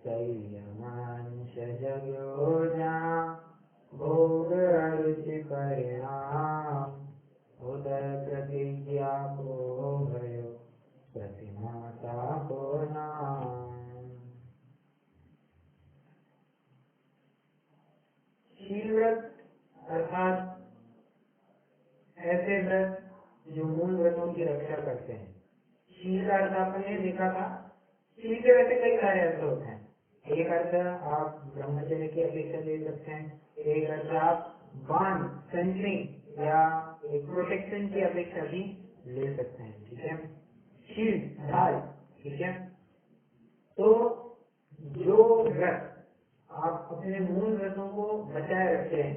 संयमांश जगोजा भोग रुचि परिणाम उदय प्रतिज्ञा को भयो प्रतिमाता को नाम। शील व्रत अर्थात ऐसे व्रत जो मूल व्रतों की रक्षा करते हैं। शील का अर्थ आपने देखा था, शील के वैसे कई सारे अर्थ होते हैं। एक अर्थ आप ब्रह्मचर्य की अपेक्षा ले सकते हैं, एक अर्थ आप बांध फेंसिंग या एक प्रोटेक्शन की अपेक्षा भी ले सकते हैं। ठीक है, शील ढाल। ठीक है, तो जो व्रत आप अपने मूल व्रतों को बचाए रखते हैं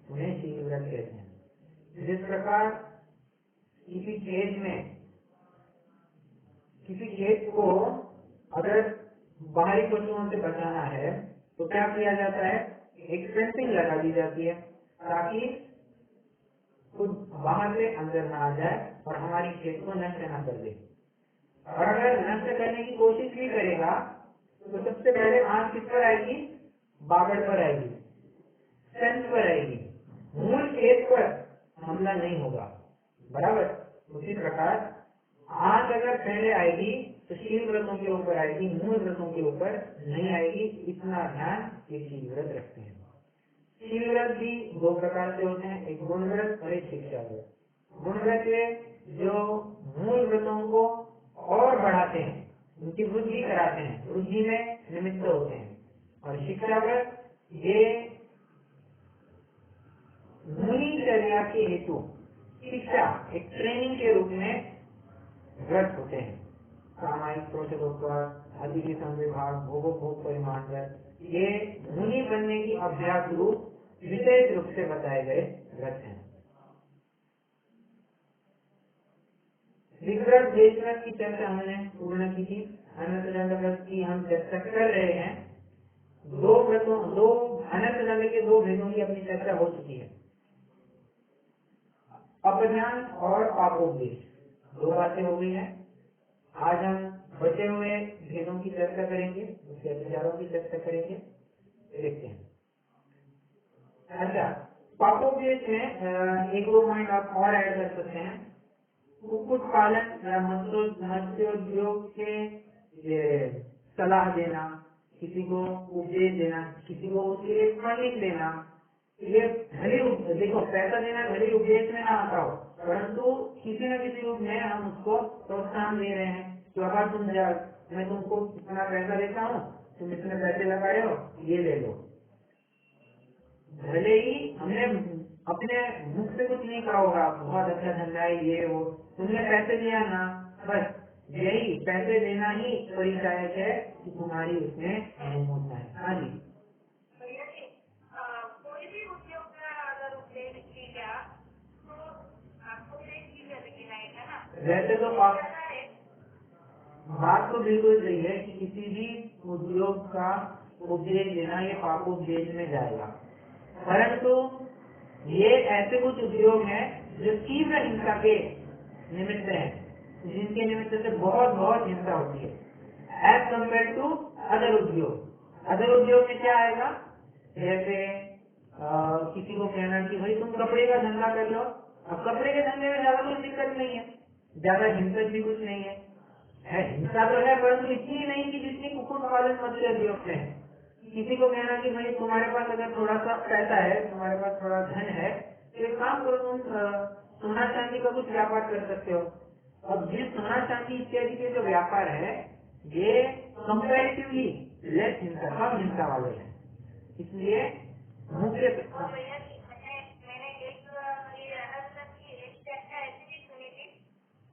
उन्हें शील व्रत कहते हैं। जिस प्रकार किसी खेत को अगर बाहरी पशुओं से बचाना है तो क्या किया जाता है, एक फेंसिंग लगा दी जाती है ताकि खुद बाहर से अंदर ना आ जाए और हमारी खेत को नष्ट न कर दे। और अगर नष्ट करने की कोशिश भी करेगा तो सबसे पहले आंच किस पर आएगी, बागड़ पर आएगी, फेंस पर आएगी, मूल खेत पर हमला नहीं होगा। बराबर उसी प्रकार आंच अगर पहले आएगी तो शील व्रतों के ऊपर आएगी, मूल व्रतों के ऊपर नहीं आएगी। इतना ध्यान ये शील व्रत रखते हैं। शील व्रत भी दो प्रकार से होते हैं, एक गुण व्रत और एक शिक्षा व्रत। गुण व्रत जो मूल व्रतों को और बढ़ाते हैं, उनकी वृद्धि कराते हैं, वृद्धि में निमित्त होते हैं। और शिक्षा व्रत ये मुनिचर्या के हेतु शिक्षा, एक ट्रेनिंग के रूप में व्रत होते हैं। सामायिक प्रोत्साहन, अतिथि संविभाग, भोग परिमाण व्रत, ये मुनि बनने की अभ्यास रूप विशेष रूप से बताए गए व्रत हैं। विव्रत देश व्रत की चर्चा हमने पूर्ण की थी। अनंत दंड व्रत की हम चर्चा कर रहे हैं। दो अनंत दंड के दो भेदों की अपनी चर्चा हो चुकी है, अपज्ञान और पापोपदेश। दो बातें हो गई हैं। आज हम बचे हुए भेदों की चर्चा करेंगे, उसके विचारों की चर्चा करेंगे। देखते हैं। अच्छा, पापोपदेश में एक दो पॉइंट आप और ऐड कर सकते हैं। कुक्कुट पालन या मत्स्योद्योग के सलाह देना, किसी को उपदेश देना, किसी को उसके लिए फंडिंग देना। ये भले देखो पैसा देना भले उपदेश में ना आता हो, परंतु किसी न किसी रूप में हम उसको प्रोत्साहन दे रहे हैं। तो अगर मैं तुमको इतना पैसा देता हूँ, तुम इतने पैसे लगाए हो, ये ले लो। भले ही हमने अपने मुख से कुछ नहीं कहा होगा, बहुत अच्छा धंधा है ये वो, तुमने पैसे दिया ना, बस यही पैसे देना ही परिचायक है कि तुम्हारी उसमें अहम होता है। हाँ जी, कोई भी उद्योग का अगर उपदेश किया तो आपको है ना। वैसे तो बात तो बिल्कुल सही है कि किसी भी उद्योग का उपदेश देना ये पापोपदेश में जाएगा, परंतु ये ऐसे कुछ उद्योग हैं जो तीव्र हिंसा के निमित्त है, जिनके निमित्त से बहुत बहुत हिंसा होती है एज कम्पेयर टू अदर उद्योग। अदर उद्योग में क्या आएगा, जैसे किसी को कहना कि भाई तुम कपड़े का धंधा कर लो। अब कपड़े के धंधे में ज्यादा कुछ दिक्कत नहीं है, ज्यादा हिंसक भी कुछ नहीं है, हिंसा तो है परंतु इतनी नहीं कि जितनी कुक्कुट पालन मत्स्य उद्योग में है। किसी को कहना कि भाई तुम्हारे पास अगर थोड़ा सा पैसा है, तुम्हारे पास थोड़ा धन है, तो एक काम करो, तुम सोना चांदी का कुछ व्यापार कर सकते हो। अब ये सोना चांदी इत्यादि के जो व्यापार है ये कंपैरेटिवली लेस हिंसा, कम हिंसा वाले हैं। इसलिए मुख्य मैंने एक चर्चा ऐसी भी सुनी थी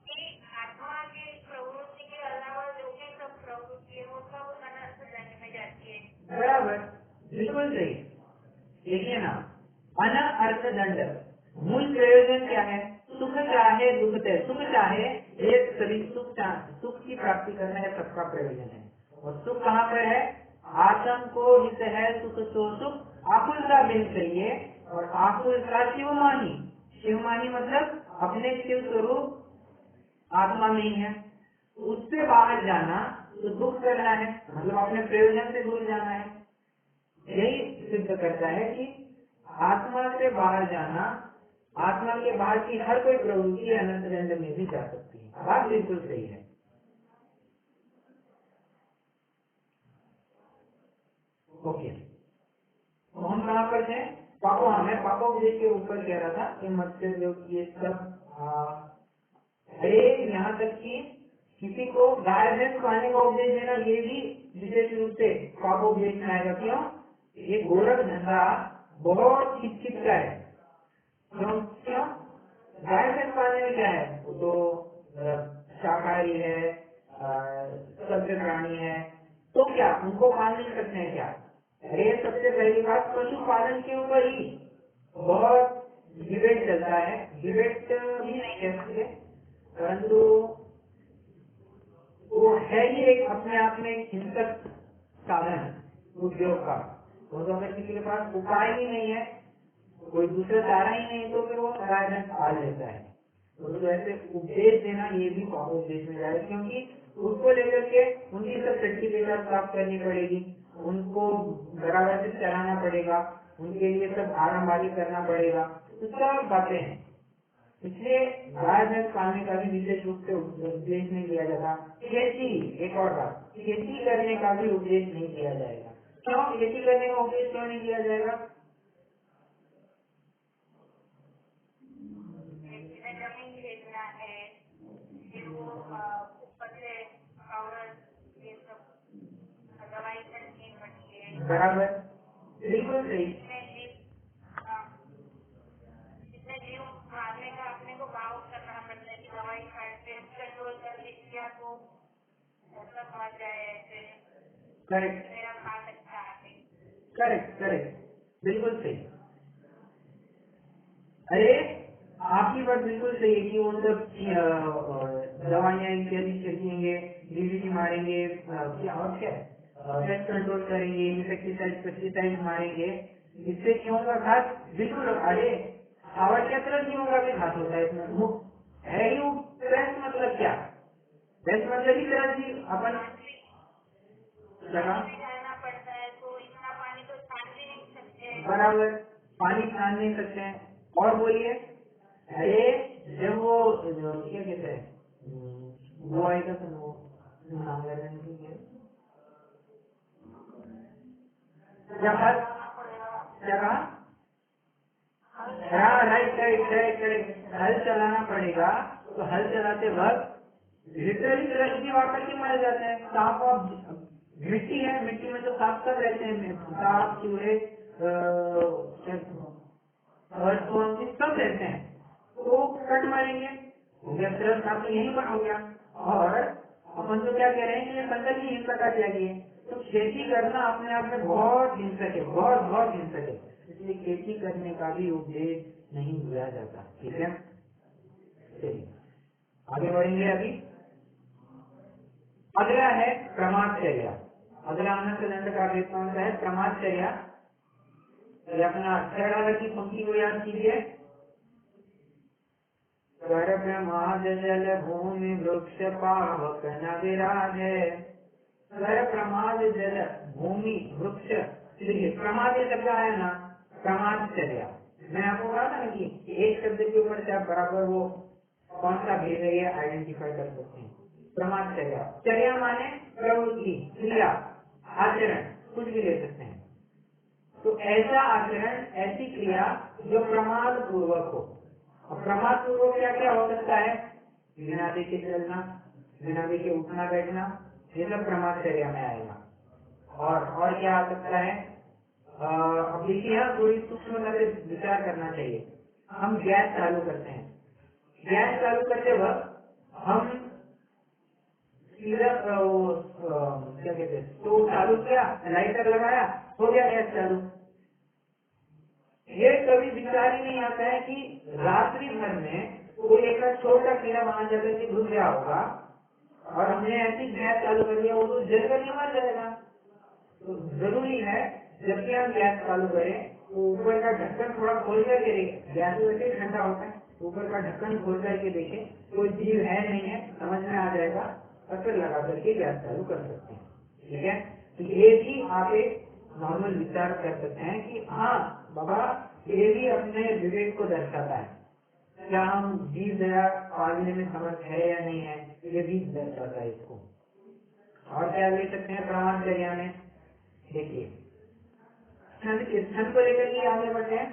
कि आत्मा के प्रवृत्ति के अलावा जो भी सब प्रवृत्ति है वो सब अनर्थ दंड में जाती है। बराबर, बिल्कुल सही। देखिए ना, अनर्थ दंड मूल प्रयोजन क्या है, सुख चाहे दुख चाहे, सुख चाहे ये सभी सुख की प्राप्ति करना है, सबका प्रयोजन है। और सुख कहाँ पर है, आत्म को हित है सुख सो सुख, आकुलता बिन करिए। और आकुलता शिवमानी, शिवमानी मतलब अपने शिव स्वरूप आत्मा में ही है, उससे बाहर जाना, तो दुख करना है, मतलब अपने प्रयोजन से दूर जाना है। यही सिद्ध करता है कि आत्मा से बाहर जाना, आत्मा के बाहर की हर कोई प्रवृत्ति अनंत दंड में भी जा सकती है। बात बिल्कुल सही है। ओके, तो हम कहाँ पर थे? मैं पापोपदेश के ऊपर कह रहा था कि मत्स्य योग ये सब अरे यहाँ तक कि किसी को गाय भैंस खाने का उपदेश देना ये भी विशेष रूप से पापोपदेश में आएगा। क्यों? ये गोरख धंधा बहुत चित का है। क्यों? गाय भैंस खाने में क्या है? वो तो शाकाहारी है, सभ्य प्राणी है, तो क्या उनको पाल नहीं सकते हैं क्या? अरे सबसे पहली बात, पशुपालन के ऊपर ही बहुत डिबेट चलता है। डिबेट भी नहीं कह सकते, परंतु वो है ही एक अपने आप में हिंसक साधन उद्योग का। वो तो अगर किसी के पास उपाय ही नहीं है, कोई दूसरा चारा ही नहीं, तो फिर वो गाय भैंस पाल लेता है। तो ऐसे उपदेश देना ये भी पापोपदेश में जाएगा, क्योंकि उसको लेकर के उनकी सब टट्टी पेशाब साफ करनी पड़ेगी, उनको बराबर से चलाना पड़ेगा, उनके लिए सब आरामबाजी करना पड़ेगा, तो सब बातें हैं। इसलिए गाय भैंस पालने का भी विशेष रूप से उपदेश नहीं दिया जाता। खेती, एक और बात, खेती करने का भी उपदेश नहीं दिया जाएगा। क्यों खेती करने का उपदेश क्यों नहीं दिया जाएगा? जमीन खरीदना है, फिर वो ऊपर से पाउडर ये सब दवाई खरीदनी पड़ती है। बराबर, बिल्कुल सही। इसमें जीव मारने का अपने को भाव करना पड़ता है कि दवाई खाते कंट्रोल कर लिया तो सब मर जाए ऐसे। करेक्ट, मेरा भाग अच्छा है। करेक्ट, बिल्कुल सही। अरे आपकी बात बिल्कुल सही है कि वो सब दवाइयाँ इत्यादि छिड़केंगे, डीडीटी मारेंगे, क्या और क्या पेस्ट कंट्रोल करेंगे, इंसेक्टिसाइड पेस्टिसाइड मारेंगे, इससे क्यों का घात? बिल्कुल। अरे खावट क्या तरह क्यों का भी घात होता है इसमें है ही। पेस्ट मतलब क्या? पेस्ट मतलब ही तरह जी अपन पानी भी डालना पड़ता है, तो इतना पानी तो छान भी नहीं सकते। बराबर, पानी छान नहीं सकते हैं। और बोलिए, अरे जब वो क्या कहते हैं वो आएगा तो वो नाम याद नहीं है, क्या बात क्या कहा? हाँ, राइट, हल चलाना पड़ेगा। तो हल चलाते वक्त लिटरली ट्रक भी आकर के मारे जाते हैं। सांप और मिट्टी है, मिट्टी में तो सांप सब रहते हैं, सांप चूहे सब रहते हैं, तो कट मारेंगे। हो गया ट्रक का, तो यही पर हो गया। और अपन तो क्या कह रहे हैं कि ये संकल्प की हिंसा का त्यागी है। तो खेती करना अपने आप में बहुत हिंसक है, बहुत हिंसक है। इसलिए खेती करने का भी उपदेश नहीं दिया जाता। ठीक है, चलिए आगे बढ़ेंगे। अभी अगला है प्रमादचर्या। अगला अनंत दंड का भेद कौन सा है? प्रमादचर्या। ये अपना 6 डॉलर की पंक्ति को याद कीजिए। कर प्रमाद जल भूमि वृक्ष पावक न विराजे। कर प्रमाद जल भूमि वृक्ष, देखिए प्रमाद ये शब्द आया ना, प्रमादचर्या। मैं आपको कहा था ना कि एक शब्द के ऊपर से आप बराबर वो कौन सा भेद है ये आइडेंटिफाई कर सकते हैं। प्रमादचर्या, चर्या माने प्रवृत्ति, क्रिया, आचरण, कुछ भी ले सकते हैं। तो ऐसा आचरण, ऐसी क्रिया जो प्रमाद पूर्वक हो। और प्रमाद पूर्वक क्या क्या हो सकता है? बिना देखे चलना, बिना देखे उठना बैठना, ये सब प्रमादचर्या में आएगा। और क्या आ सकता है? अब देखिए यहाँ थोड़ी सूक्ष्मता से विचार करना चाहिए। हम गैस चालू करते हैं, गैस चालू करते वक्त हम सीधा क्या कहते हैं, तो चालू किया, लाइटर लगाया, हो गया गैस चालू। ये कभी विचार ही नहीं आता है कि रात्रि भर में कोई एक छोटा कीड़ा वहां जाकर के घुस गया होगा और हमने ऐसी गैस चालू कर दिया, वो तो जलकर नहीं मर जाएगा। तो जरूरी है जब भी हम गैस चालू करें तो ऊपर का ढक्कन थोड़ा खोल करके देखें। गैस वैसे ही ठंडा होता है, ऊपर का ढक्कन खोल करके देखें कोई जीव है नहीं है, समझ में आ जाएगा। असर लगा करके गैस चालू कर सकते हैं। ठीक है, तो ये भी आप एक नॉर्मल विचार कर सकते हैं कि हाँ बाबा, ये भी अपने विवेक को दर्शाता है। क्या हम जीव दया पालने में समर्थ है या नहीं है, ये भी दर्शाता है इसको। और क्या ले सकते हैं ब्रह्मचर्या में, देखिए स्थन को लेकर के आगे बढ़ते हैं।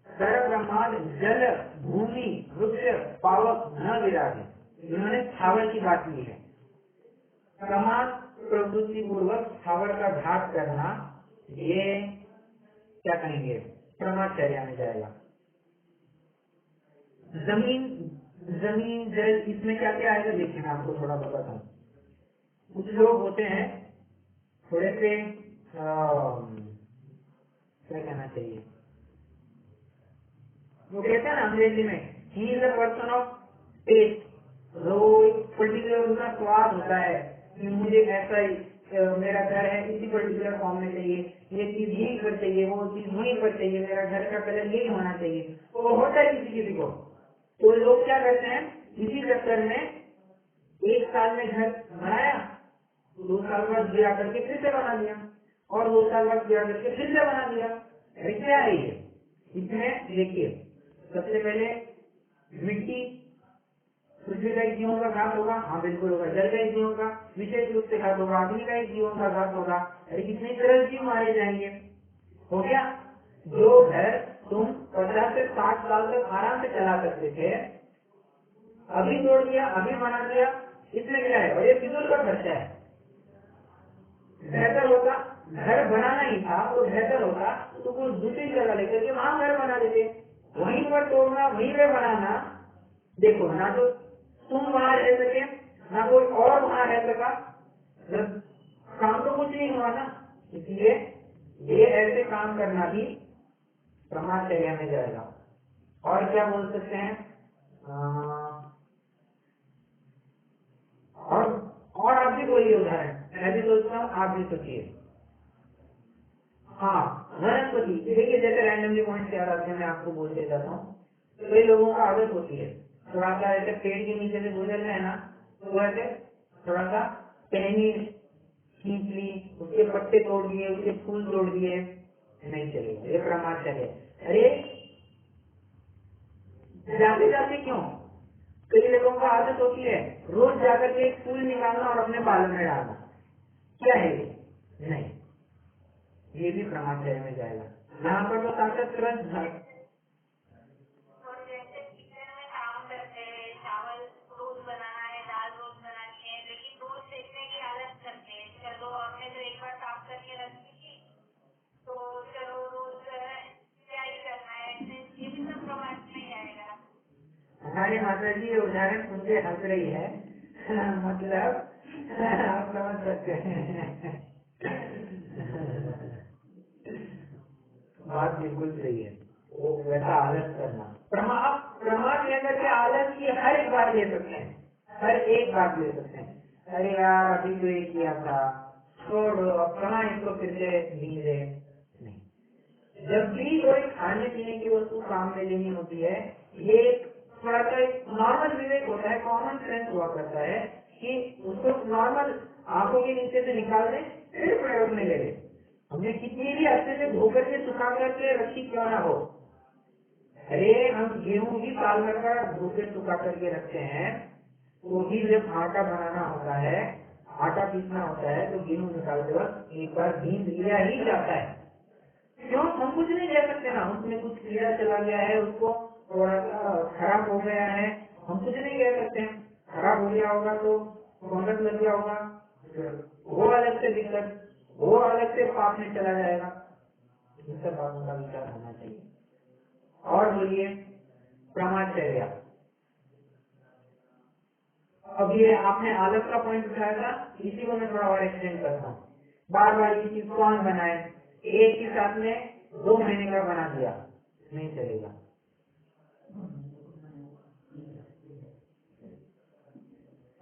सर्व ब्रह्मांड जल भूमि वृक्ष पावक न विराजे, इन्होंने स्थावर की बात की है। प्रमाद प्रवृत्ति पूर्वक स्थावर का घात करना, ये क्या कहेंगे, ब्रह्मचर्या में जाएगा। जमीन जमीन जल, इसमें क्या क्या आएगा देखिए, मैं आपको थोड़ा बताता हूँ। कुछ लोग होते हैं थोड़े से क्या कहना चाहिए, वो कहते हैं ना अंग्रेजी में, he is a person of taste. वो पर्टिकुलर उनका स्वाद होता है कि मुझे ऐसा ही मेरा घर है इसी पर्टिकुलर फॉर्म में चाहिए, ये चीज यहीं पर चाहिए, वो चीज वहीं पर चाहिए, मेरा घर का कलर यही होना चाहिए। तो वो होता है किसी किसी को। तो लोग क्या करते हैं, इसी चक्कर में 1 साल में घर बनाया, 2 साल बाद गिरा करके फिर से बना दिया, और 2 साल बाद गिरा करके फिर से बना दिया। अरे क्या है ये? इसमें देखिए, सबसे पहले मिट्टी, पृथ्वी का जीवों का घात होगा, हाँ बिल्कुल होगा। जल का जीवों का विशेष रूप से घात होगा, अग्नि का जीवों का घात होगा। अरे कितने तरह जीव मारे जाएंगे, हो गया। जो घर तुम 50 से 60 साल तक आराम से चला सकते थे, अभी तोड़ दिया, अभी बना दिया, इसमें क्या है, और ये फिजूल का खर्चा है। बेहतर होता, घर बनाना ही था तो बेहतर होता तो कुछ दूसरी जगह लेकर के वहां घर बना देते। वहीं पर तोड़ना, वहीं पर बनाना, देखो ना तो तुम वहां रह सके, ना कोई और वहां रह सका, काम तो कुछ नहीं हुआ ना। इसलिए ये ऐसे काम करना भी ब्रह्मचर्या में जाएगा। और क्या बोल सकते हैं, और आप भी कोई उदाहरण, मैं भी सोचता हूँ आप भी सोचिए। हाँ, वनस्पति, देखिए जैसे रैंडमली पॉइंट क्या आते हैं, मैं आपको बोलते जाता हूँ। कई लोगों का आदत होती है, थोड़ा सा ऐसे पेड़ के नीचे से गुजर रहे हैं ना, तो ऐसे थोड़ा सा टहनी खींच ली, उसके पत्ते तोड़ दिए, उसके फूल तोड़ दिए, नहीं चलेगा, ये ब्रह्मचर्य। अरे जाते जाते क्यों, कई लोगों का आदत होती है रोज जाकर के एक फूल निकालना और अपने बालों में डालना, क्या है ये? नहीं, ये भी ब्रह्मचर्य में जाएगा। यहाँ पर तो ताकत तुरंत, और जैसे किचन में काम करते हैं, चावल रोज बनाना है, दाल रोज बनानी है, लेकिन रोज देखने की आदत करते हैं। चलो हमने तो एक बार साफ करके रखी थी, तो चलो रोज क्या ही करना है, ये भी सब प्रमाण नहीं आएगा। हमारी माता जी ये उदाहरण सुन के हंस रही है, मतलब आप समझ सकते हैं। बात बिल्कुल सही है, वो वैसा आलस करना, प्रमाण लेकर के आलस की हर एक बात ले सकते हैं, हर एक बात ले सकते हैं। अरे यार अभी तो ये किया था, छोड़ो, अब कहाँ इसको फिर से नींद है। नहीं, जब भी कोई खाने पीने की वस्तु काम में लेनी होती है, ये थोड़ा सा एक नॉर्मल विवेक होता है, कॉमन सेंस हुआ करता है कि उसको नॉर्मल आंखों के नीचे से निकाल दें, फिर प्रयोग में ले लें। हमने कितनी भी अच्छे से धोकर के सुखा करके रखी क्यों ना हो, अरे हम गेहूं भी साल भर का धोकर सुखा करके रखते हैं, तो भी जब आटा बनाना होता है, आटा पीसना होता है, तो गेहूं निकालते वक्त एक बार नींद लिया ही जाता है। क्यों, हम कुछ नहीं कह सकते ना, उसमें कुछ कीड़ा चला गया है, उसको थोड़ा सा खराब हो गया है, हम कुछ नहीं कह सकते हैं। खराब हो गया होगा तो फंगस लग गया होगा, वो अलग से दिक्कत, वो अलग से पाप में चला जाएगा। इन सब बातों का विचार होना चाहिए। और बोलिए ब्रह्मचर्य, अब ये आपने आलस का पॉइंट उठाया था, इसी को मैं थोड़ा और एक्सटेंड करता हूँ। बार बार ये चीज कौन बनाए, एक ही साथ में 2 महीने का बना दिया, नहीं चलेगा।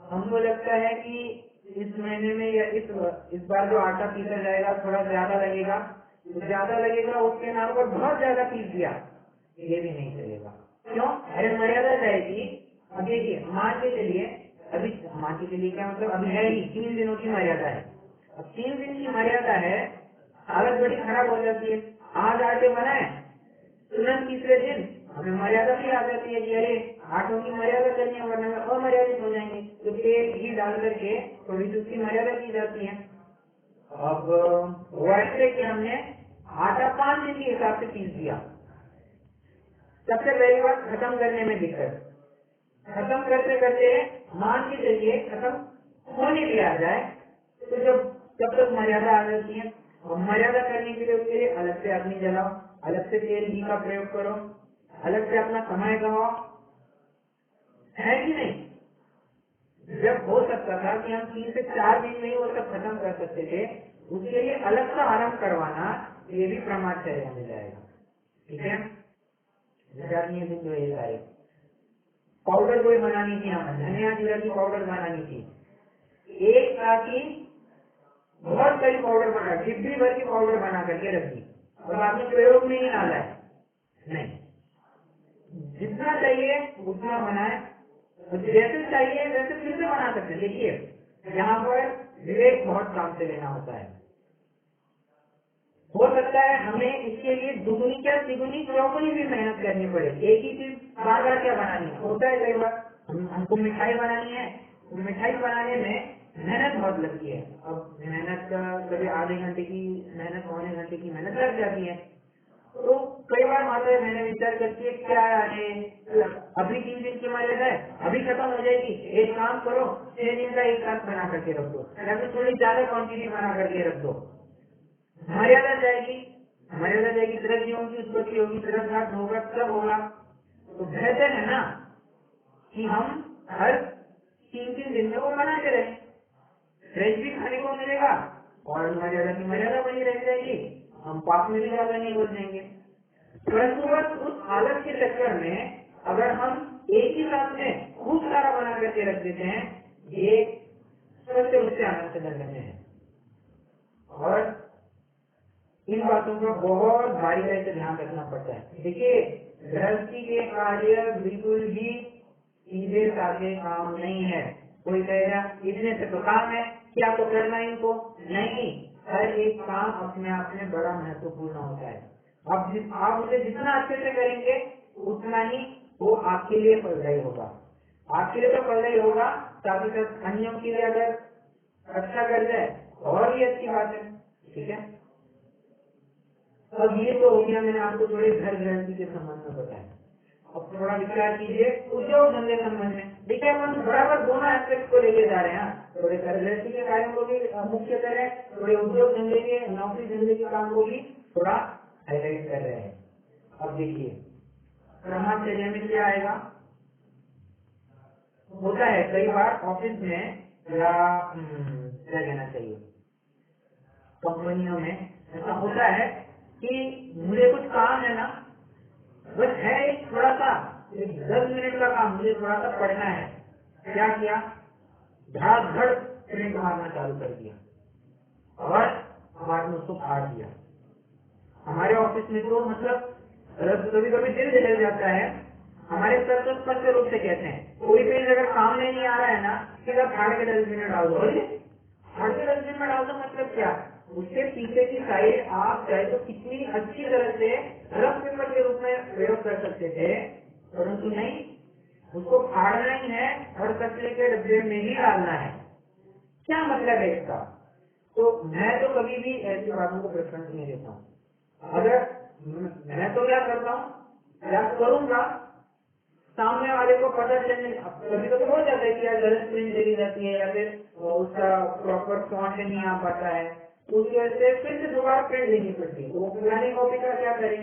हमको लगता है कि इस महीने में या इस बार जो आटा पीसा जाएगा थोड़ा ज्यादा लगेगा, उसके नाम पर बहुत ज्यादा पीस दिया, ये भी नहीं चलेगा। क्यों, अरे मर्यादा जाएगी। अब देखिए मान के चलिए अभी मान के चलिए क्या मतलब अभी है ही 3 दिनों की मर्यादा है। अब 3 दिन की मर्यादा है, हालत बड़ी खराब हो जाती है। आज आटे बनाए तुरंत तीसरे दिन हमें मर्यादा भी आ जाती है कि अरे आटों की मर्यादा करनी है वरना में अमर्यादित हो जाएंगे, तो तेल घी डाल करके थोड़ी सी उसकी मर्यादा की जाती है। अब वो ऐसे कि हमने आटा 5 दिन के हिसाब से पीस दिया। सबसे पहली बात खत्म करने में दिक्कत, खत्म करते करते मान के चलिए खत्म होने भी आ जाए तो जब तक मर्यादा आ जाती है। और मर्यादा करने के लिए उसके लिए अलग से अग्नि जलाओ, अलग से तेल घी का प्रयोग करो, अलग से अपना समय गवाओ, है कि नहीं? जब हो सकता था कि हम 3 से 4 दिन में ही वो सब खत्म कर सकते थे, उसके लिए अलग से आरंभ करवाना ये भी ब्रह्मचर्य में जाएगा। ठीक है, विचारणीय बिंदु है ये सारे। पाउडर कोई बनानी थी, हमें धनिया जीरा की पाउडर बनानी थी, एक साथ ही बहुत सारी पाउडर बना, डिब्बी भर की पाउडर बना करके रख दी और बाद में प्रयोग में ही डाला है। नहीं, जितना चाहिए उतना बनाए, जैसे चाहिए वैसे फिर से बना सकते हैं। देखिए यहाँ पर विवेक बहुत काम से लेना होता है। हो सकता है हमें इसके लिए दुगुनी क्या तिगुनी चौगुनी भी मेहनत करनी पड़े। एक ही चीज बार बार क्या बनानी है, होता है कई बार हमको मिठाई बनानी है, मिठाई बनाने में मेहनत बहुत लगती है। अब मेहनत कभी आधे घंटे की मेहनत, पौने घंटे की मेहनत लग जाती है। तो कई बार माता मैंने विचार करती है क्या है, अभी 3 दिन की मर्यादा है, अभी खत्म हो जाएगी, एक काम करो 6 दिन का एक साथ बना करके रख दो, या फिर थोड़ी ज्यादा क्वांटिटी बना करके रख दो। मर्यादा जाएगी, मर्यादा जाएगी, द्रव्यों की उत्पत्ति होगी, द्रव्यघात होगा, सब होगा। तो बेहतर है ना कि हम हर 3-3 दिन में वो बनाते रहे, फ्रेश भी खाने को मिलेगा और मर्यादा की मर्यादा बनी रह जाएगी, हम पास में भी ज्यादा नहीं हो जाएंगे। परंतु बस उस हालत के चक्कर में अगर हम एक ही साथ में खूब सारा बना करके रख देते हैं, ये सबसे मुझसे आनंद से लगने हैं। और इन बातों का बहुत बारीकी से ध्यान रखना पड़ता है। देखिए गृहस्थी के कार्य बिल्कुल भी सीधे साधे काम नहीं है। कोई कहेगा इतने से तो काम है, क्या तो करना इनको नहीं, हर एक काम अपने आप में बड़ा महत्वपूर्ण होता है। आप उसे जितना अच्छे से करेंगे उतना ही वो आपके लिए फलदायी होगा। आपके लिए तो फलदायी होगा, साथ ही साथ अन्यों के लिए अगर अच्छा कर जाए और भी अच्छी बात है। ठीक है, अब ये तो हो गया, मैंने आपको थोड़े घर गृहस्थी के संबंध में बताया। अब थोड़ा विचार कीजिए उद्योग धंधे संबंध में। देखिए अपन बराबर दोनों एस्पेक्ट को लेके जा रहे हैं, थोड़े घर गृहस्थी के कार्यों को भी मुख्य कर रहे हैं, थोड़े उद्योग धंधे के नौकरी धंधे के काम को भी थोड़ा हाईलाइट कर रहे हैं। अब देखिए ब्रह्मचर्य में क्या आएगा। होता है कई बार ऑफिस में या क्या कहना चाहिए कंपनियों में ऐसा होता है कि मुझे कुछ काम है ना, बस है एक थोड़ा सा 10 मिनट का काम, मुझे थोड़ा सा पढ़ना है। क्या किया, धड़ाधड़ प्रिंट मारना चालू कर दिया और बाद में उसको फाड़ दिया। हमारे ऑफिस में तो मतलब कभी कभी दिल हिल जाता है। हमारे सर तो स्पष्ट रूप से कहते हैं कोई पेज अगर काम में नहीं आ रहा है ना, सीधा फाड़ के डस्टबिन में डाल दो। फाड़ के डस्टबिन में डाल दो मतलब क्या, उसके पीछे की साइड आप चाहे तो कितनी अच्छी तरह से रफ पेपर के रूप में प्रयोग कर सकते थे, परंतु नहीं, उसको फाड़ना ही है और कचरे के डब्बे में ही डालना है। क्या मतलब है इसका? तो मैं तो कभी भी ऐसी बातों को प्रेफरेंस नहीं देता हूँ। अगर मैं तो क्या करता हूँ, क्या करूंगा, सामने वाले को पता चलने, कभी कभी हो जाता है कि यार गलत प्रिंट दे दी जाती है या फिर उसका प्रॉपर फॉन्ट नहीं आ पाता है, तो उसकी वजह से फिर से दोबारा प्रिंट देनी पड़ती है। तो वो पुरानी कॉपी का क्या करें,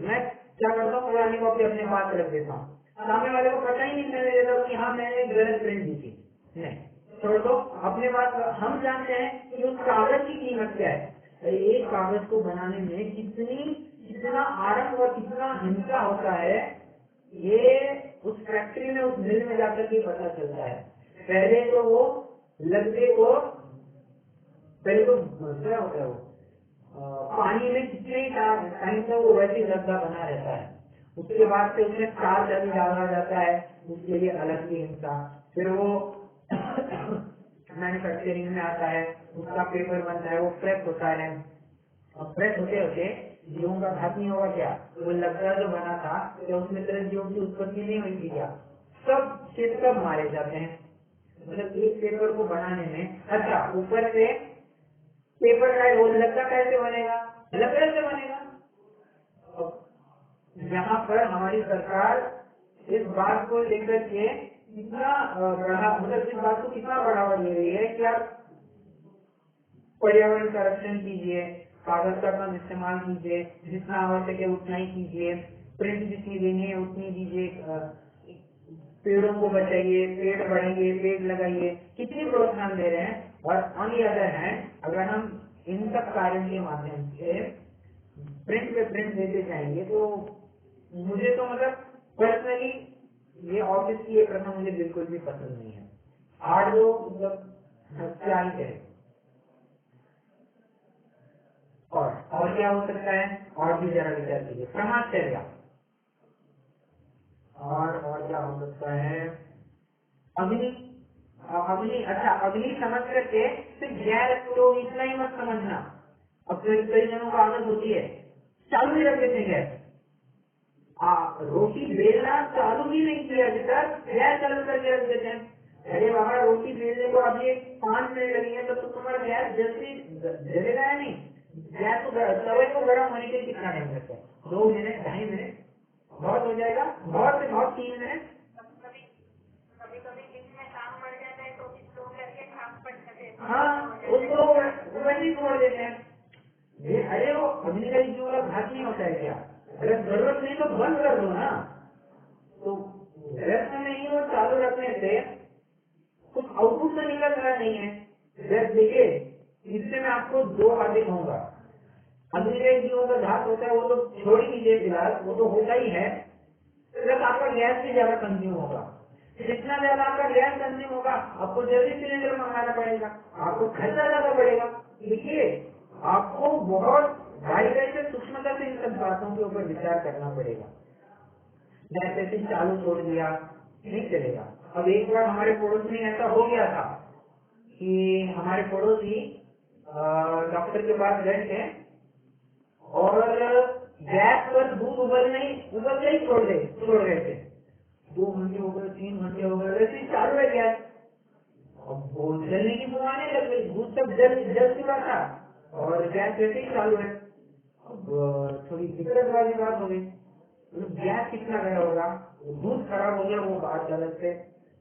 मैं क्या करता हूँ, पुरानी कॉपी अपने पास रख देता हूँ, सामने वाले को पता ही नहीं चलने देता हूँ कि हाँ मैंने गलत प्रिंट दी थी। नहीं, छोड़ दो अपने पास। हम जानते हैं कि उस कागज की कीमत क्या है। एक कागज को बनाने में कितना आरंभ और कितना हिंसा होता है, ये उस फैक्ट्री में, उस मिल में जाकर के पता चलता है। पहले तो वो लकड़े को, पहले तो क्या होता है, वो पानी में कितने टाइम तक वो वैसे लकड़ा बना रहता है, उसके बाद से उसमें चार डाला जाता है, उसके लिए अलग की हिंसा, फिर वो मैन्युफैक्चरिंग में आता है, उसका पेपर बनता है, वो प्रेस होता है। और प्रेस होते होते जीवों का घात नहीं होगा क्या? वो लकड़ा जो बना था क्या उसमें तरह जीवों की उत्पत्ति नहीं हुई थी क्या? सब खेत कब मारे जाते हैं? मतलब एक पेपर को बनाने में, अच्छा ऊपर से पेपर का वो लकड़ा कैसे बनेगा? लकड़े से बनेगा। यहाँ पर हमारी सरकार इस बात को लेकर के कितना मतलब इस बात को कितना बढ़ावा दे रही है कि आप पर्यावरण का रक्षण कीजिए, कागज का कम इस्तेमाल कीजिए, जितना आवश्यक है उतना ही कीजिए, प्रिंट जितनी देनी है उतनी दीजिए, पेड़ों को बचाइए, पेड़ बढ़ाइए, पेड़ लगाइए, कितनी प्रोत्साहन दे रहे हैं। और ऑन दी अदर हैंड अगर हम इन सब कार्यों के माध्यम से प्रिंट पे प्रिंट देते जाएंगे तो मुझे तो मतलब पर्सनली ये ऑफिस की ये प्रथा मुझे बिल्कुल भी पसंद नहीं है। आज लोग मतलब क्या ही कहे। और क्या हो सकता है? और भी जरा विचार कीजिए। समाजचर्या और क्या हो सकता है? अग्नि अग्नि अच्छा अग्नि समझ करके सिर्फ गैस तो इतना ही मत समझना। अब कई जनों को आदत होती है चालू ही रख देते हैं गैस। रोटी बेलना चालू ही नहीं किया अभी तक गैस चालू करके रख देते हैं। अरे बाबा रोटी बेलने को अभी 5 मिनट लगी है तो तुम्हारा गैस जल्दी जलेगा या नहीं? गैस को तवे को गर्म होने के लिए कितना टाइम लगता है? 2 मिनट 2.5 मिनट बहुत हो जाएगा, बहुत से बहुत 3 मिनट। कभी कभी कभी बीच में काम बढ़ जाता है तो भी स्लो करके काम पड़ जाते हैं। हाँ उसको वैसे छोड़ देते हैं। ये अरे वो अग्नि का जो घात नहीं होता है क्या? अगर जरूरत नहीं तो बंद कर दो ना। तो व्यर्थ में ही वो चालू रखने से कुछ आउटपुट तो निकल रहा नहीं है। जब देखिए इससे मैं आपको 2 बातें कहूंगा। अग्नि जीवों का घात होता है वो तो छोड़ ही दीजिए फिलहाल, वो तो होता ही है। प्लस आपका गैस भी ज्यादा कंज्यूम होगा। जितना ज्यादा आपका गैस कंज्यूम होगा आपको जल्दी सिलेंडर मंगाना पड़ेगा, आपको खर्चा ज्यादा बढ़ेगा। देखिए आपको बहुत बारीकाई से सूक्ष्मता से इन सब बातों के ऊपर विचार करना पड़ेगा। जैसे ऐसे चालू छोड़ दिया नहीं चलेगा। अब एक बार हमारे पड़ोस में ऐसा हो गया था कि हमारे पड़ोसी डॉक्टर के पास गए थे और गैस पर दूध उबलते ही छोड़ गए थे। 2 घंटे हो गए, 3 घंटे हो गए, वैसे ही चालू है गैस। अब वो जलने की बुआ आने लग गई, दूध तक जल चुका था और गैस वैसे ही चालू है। अब थोड़ी दिक्कत वाली बात हो गई। गैस कितना गया होगा, दूध खराब हो गया, वो बात अलग से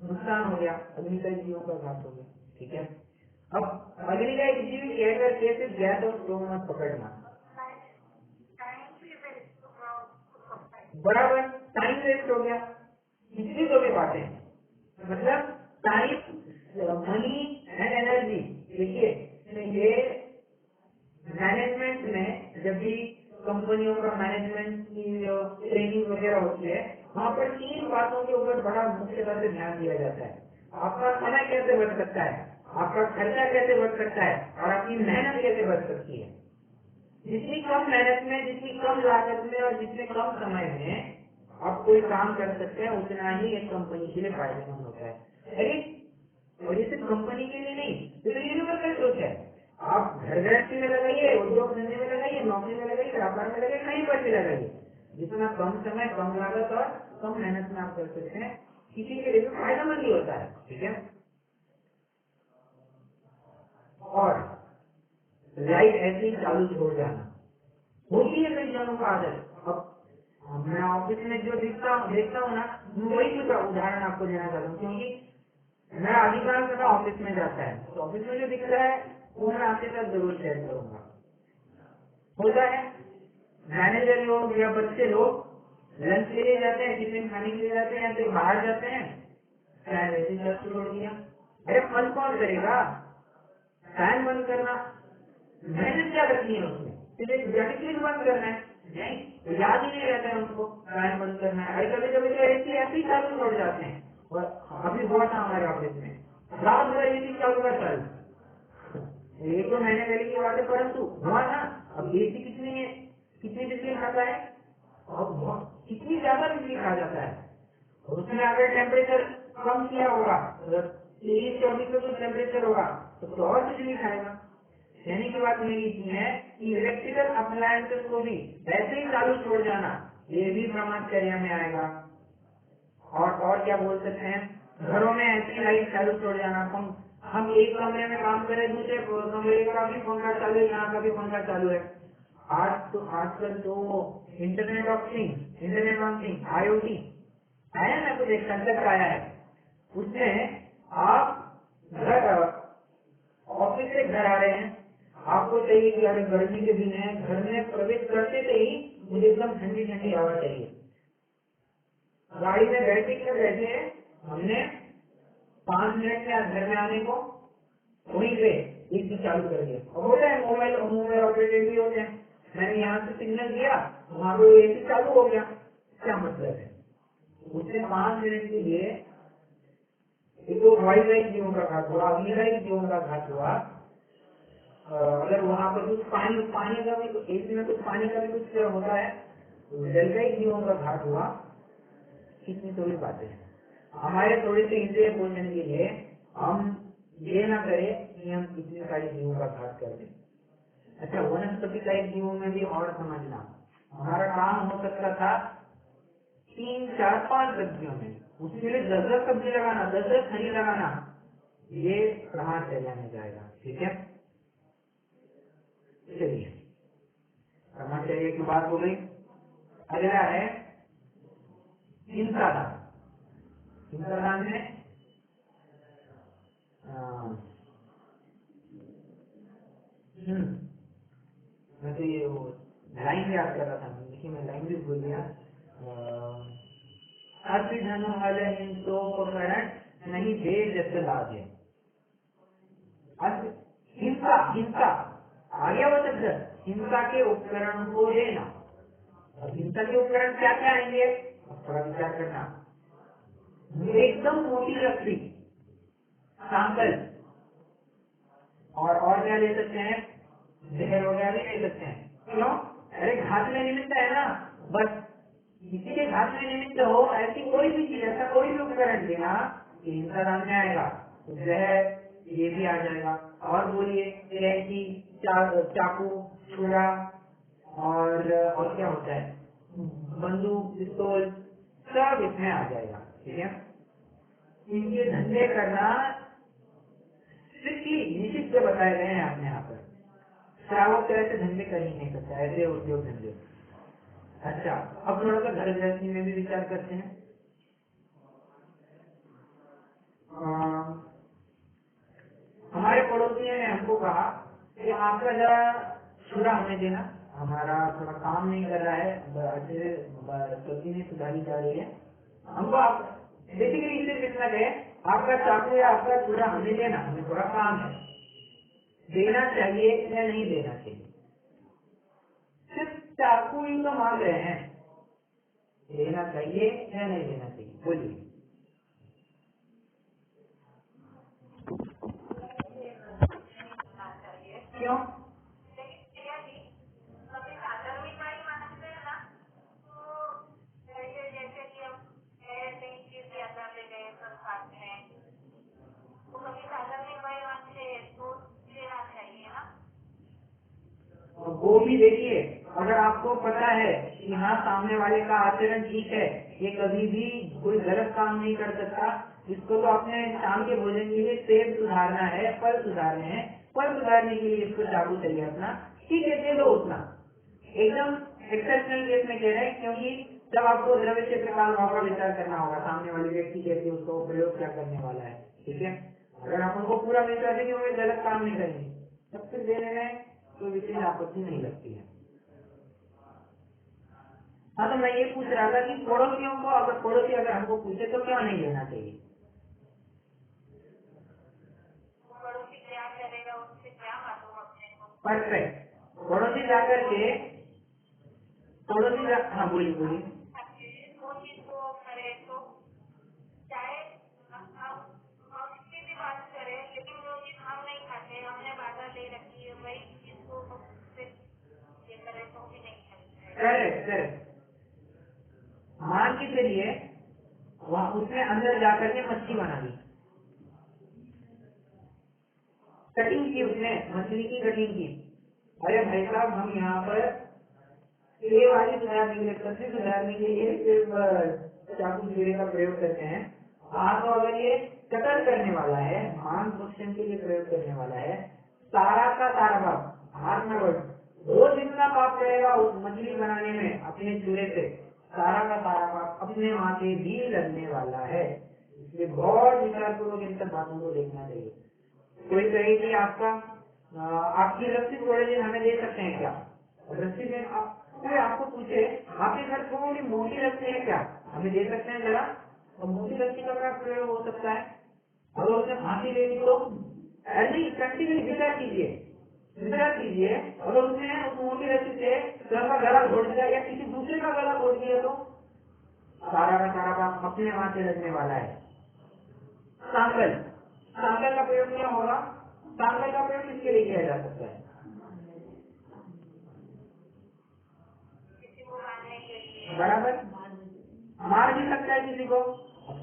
नुकसान हो गया, अग्नि का जीवों का घात हो गया। ठीक है, अब अग्नि का एक जीव कह करके सिर्फ गैस और स्टोव मत पकड़ना। बराबर टाइम वेस्ट हो गया। इसलिए तो भी बातें मतलब टाइम मनी एंड एनर्जी। देखिए ये मैनेजमेंट में जब भी कंपनियों का मैनेजमेंट की ट्रेनिंग वगैरह होती है वहाँ पर 3 बातों के ऊपर बड़ा मुख्यतः से ध्यान दिया जाता है। आपका समय कैसे बच सकता है, आपका खर्चा कैसे बच सकता है और आपकी मेहनत कैसे बच सकती है। जितनी कम मेहनत में, जितनी कम लागत में और जितने कम समय में आप कोई काम कर सकते हैं उतना ही एक कंपनी के लिए फायदेमंद होता है। अरे और ये सिर्फ कंपनी के लिए नहीं, ये तो यूनिवर्सल सोच है। आप घर गृहस्थी में लगाइए, उद्योग धंधे में लगाइए, नौकरी में लगाइए, व्यापार में लगाइए, कहीं पर भी लगाइए। जितना कम समय, कम लागत और कम मेहनत में आप कर सकते हैं किसी के लिए भी फायदेमंद ही होता है। ठीक है, और लाइट ऐसे ही चालू छोड़ जाना होती है कई जनों का आदत। अब मैं ऑफिस में जो देखता हूँ ना, वही कुछ उदाहरण आपको देना चाहता हूँ क्योंकि मेरा अधिकांश समय ऑफिस में जाता है तो ऑफिस में जो दिखता है वो मैं आपके साथ जरूर शेयर करूंगा। होता है मैनेजर लोग या बच्चे लोग लंच के लिए जाते हैं, टिफिन खाने के लिए जाते हैं या फिर बाहर जाते हैं, फैन वैसे चालू छोड़ दिया। अरे बंद कौन करेगा? फैन बंद करना मेहनत क्या लगती है उसमें, सिर्फ जाके स्विच बंद करना है, नहीं तो याद ही नहीं रहता है उनको फैन बंद करना है। अरे कभी कभी तो एसी ऐसे ही चालू छोड़ जाते हैं। और अभी हुआ था हमारे ऑफिस में, रात भर एसी चालू का चालू, एक 2 महीने पहले की बात है, परंतु हुआ ना। अब एसी कितनी बिजली खाता है और कितनी ज्यादा बिजली खा जाता है। और उसने अगर टेम्परेचर कम किया होगा, 23-24 का तो टेम्परेचर होगा तो और बिजली खाएगा। कहने की बात मेरी इतनी है कि इलेक्ट्रिकल अप्लायंसेस को भी ऐसे ही चालू छोड़ जाना ये भी प्रमादचर्या में आएगा। और क्या बोल सकते हैं, घरों में ऐसी लाइट चालू छोड़ जाना, हम एक कमरे में काम करें, दूसरे कमरे का भी पंखा चालू है, यहाँ का भी पंखा चालू है। आजकल तो internet of things, internet of things, IoT आया ना, कुछ एक कंसेप्ट आया है, उसमें आप घर ऑफिस से घर आ रहे हैं, आपको चाहिए कि अगर गर्मी के दिन है, घर में प्रवेश करते ही मुझे एकदम ठंडी ठंडी हवा चाहिए। गाड़ी में बैठे के बैठे हमने 5 मिनट में घर में आने को वहीं पे AC चालू कर दिया। और होता है मोबाइल ऑपरेटेड भी होते हैं, मैंने यहाँ से सिग्नल दिया, वहाँ पे AC चालू हो गया। क्या मतलब है, उससे 5 मिनट के लिए एक तो 22 जीवों का घात हुआ, 20 जीवों का घात हुआ। अगर वहाँ पर कुछ पानी का भी, AC में कुछ पानी का भी कुछ होता है तो जल का ही जीवों का घात हुआ। कितनी थोड़ी बातें हैं, हमारे थोड़े से इंद्रिय पोषण के लिए हम ये ना करें कि हम इतनी सारी जीवों का घात कर दें। अच्छा, वनस्पति का एक जीवों में भी और समझना, हमारा काम हो सकता था 3, 4, 5 सब्जियों में, उसके लिए 10 सब्जी लगाना, 10 हरी लगाना, ये ब्रह्मचर्या में जाएगा। ठीक है, चलिए ब्रह्मचर्य की बात हो गई। अगला है हिंसा दान। हिंसा दान में मैं तो ये लाइन याद कर रहा था, देखिए मैं लाइन भी भूल गया। अति धन हल हिंसोपकरण नहीं दे जैसे लाजे। हिंसा हिंसा आ गया वो शब्द, हिंसा के उपकरण को देना। अब हिंसा के उपकरण क्या क्या आएंगे, अब थोड़ा विचार करना। एकदम मोटी लकड़ी, सांकल, और क्या ले सकते हैं, जहर वगैरह भी ले सकते हैं। क्यों, अरे घात में निमित्त है ना, बस किसी के घात में निमित्त हो ऐसी कोई भी चीज, ऐसा कोई भी उपकरण देना कि हिंसा दान में आएगा। तो जहर ये भी आ जाएगा। और बोलिए, कैंची, चाकू, छुरा, और क्या होता है, बंदूक, पिस्तौल, सब इसमें आ जाएगा। ठीक है, इनके धंधे करना स्ट्रिक्टली निषिद्ध बताए गए हैं अपने यहाँ पर। श्रावक तो ऐसे धंधे कर ही नहीं सकता, ऐसे उद्योग धंधे। अच्छा, अब थोड़ा सा घर गृहस्थी में भी विचार करते हैं। हमारे पड़ोसियों ने हमको कहा कि आपका जरा छुरा हमें देना, हमारा थोड़ा काम नहीं कर रहा है, अच्छे से सब्जी नहीं सुधारी जा रही है, हमको आप बेसिकली सिर्फ इतना कहे, आपका चाकू या आपका छुरा हमें देना, हमें थोड़ा काम है। देना चाहिए या नहीं देना चाहिए, सिर्फ चाकू ही तो मांग रहे हैं, देना चाहिए या नहीं देना चाहिए, बोलिए। क्यों, कभी धार्मिक वाली मानते हैं ना, तो जैसे कि हम कहीं तीर्थ यात्रा पे गए सब खाते हैं, तो कभी धार्मिक वाली मानते हैं तो देना चाहिए ना। वो भी देखिए, अगर आपको पता है कि हाँ सामने वाले का आचरण ठीक है, ये कभी भी कोई गलत काम नहीं कर सकता, इसको तो अपने शाम के भोजन के लिए सेब सुधारना है, फल सुधारने हैं, फल सुधारने के लिए इसको चाकू चाहिए अपना, ठीक है दे दो उतना। एकदम एक्सेप्शनल केस में कह रहे हैं, क्योंकि जब आपको द्रव्य क्षेत्र काल भाव का विचार करना होगा, सामने वाले व्यक्ति कैसे उसको प्रयोग क्या करने वाला है। ठीक है, अगर आप उनको पूरा विश्वास है कि वो गलत काम नहीं करेंगे, तब फिर देने में कोई विशेष आपत्ति नहीं लगती है। हाँ, तो मैं ये पूछ रहा था कि पड़ोसियों को, अगर पड़ोसी अगर हमको पूछे तो क्यों नहीं देना चाहिए। पड़ोसी क्या करेगा उससे क्या मालूम अपने को। परफेक्ट, पड़ोसी जाकर के हाँ बोलिए। वो चीज को करे तो चाहे हम किसी भी बात करें, लेकिन वो चीज हम नहीं खाते, हमने बाधा ले रखी है, वही चीज को ये करे तो भी नहीं खाते। करेक्ट, मान के चलिए वहाँ उसने अंदर जाकर के मच्छी बना दी, कटिंग की, उसने मछली की कटिंग की। अरे भाई साहब, हम यहाँ पर सेव आदि सुधारने के लिए, सब्जी सुधारने के लिए सिर्फ चाकू छुरी का प्रयोग करते हैं। आप अगर ये कटर करने वाला है, मांस भक्षण के लिए प्रयोग करने वाला है, सारा का सारा पाप, हाथ में वर्ड, वो जितना पाप करेगा उस मछली बनाने में अपने चूल्हे से, सारा का सारा पाप अपने माथे भी लगने वाला है। इसलिए बहुत विचारपूर्वक इन सब बातों को देखना चाहिए। कोई कहे कि आपकी रस्सी थोड़े दिन हमें दे सकते हैं क्या? रस्सी में कोई आपको पूछे आपके घर थोड़ी मोटी रस्सी है क्या, हमें दे सकते हैं जरा? तो मोटी रस्सी का क्या प्रयोग हो सकता है? अगर उसने फांसी ले ली तो ऐसे ही प्रैक्टिकली विचार कीजिए, अगर उसने उस मोटी रस्सी से स्वयं का गला घोट दिया या किसी दूसरे का गला घोट दिया तो सारा का सारा पाप अपने माथे लगने वाला है। सांगल, सांगल का प्रयोग क्या होगा? सांगल का प्रयोग किसके लिए किया जा सकता है? किसी को मारने के लिए। बराबर, मार भी सकता है किसी को।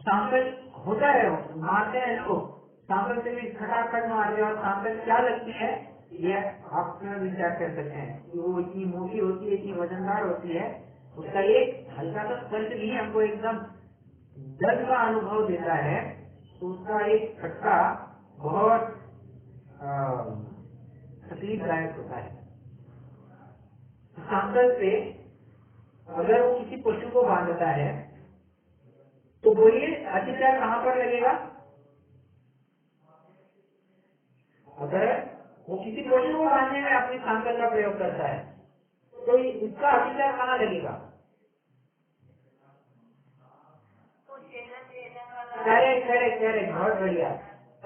सांगल होता है, मारते हैं इसको, सांगल से भी खटाखट मारते हैं। और सांगल क्या लगती है ये आप विचार कर सकते हैं कि वो इतनी मोटी होती है, इतनी वजनदार होती है, उसका एक हल्का सा स्पर्श भी हमको एकदम दर्द का अनुभव देता है। तो उसका एक फटका बहुत तकलीफदायक होता है। सांगल से अगर वो किसी पशु को बांधता है तो बोलिए अतिचार कहाँ पर लगेगा? अगर वो किसी पशु को बांधने में अपनी सांगल का प्रयोग करता है तो इसका अतिचार कहाँ लगेगा? करेक्ट, बहुत बढ़िया।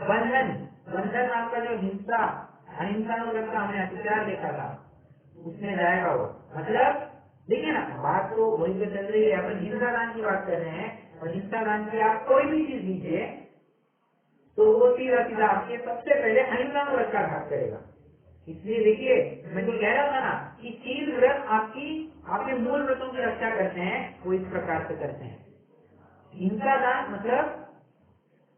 बंधन, बंधन नाम का जो हिंसा, अहिंसानुगत का हमने अतिचार देखा था, उसमें जाएगा वो। मतलब देखिए ना, बात तो वही पे चल रही है, अपन हिंसा दान की बात कर रहे हैं। और हिंसा दान की आप कोई भी चीज दीजिए तो वो सीधा सीधा आपके सबसे पहले अहिंसानुगत का घात करेगा। इसलिए देखिए, मैं तो कह रहा था ना कि 3 व्रत आपके मूल व्रतों की रक्षा करते हैं, वो इस प्रकार से करते हैं। हिंसा दान मतलब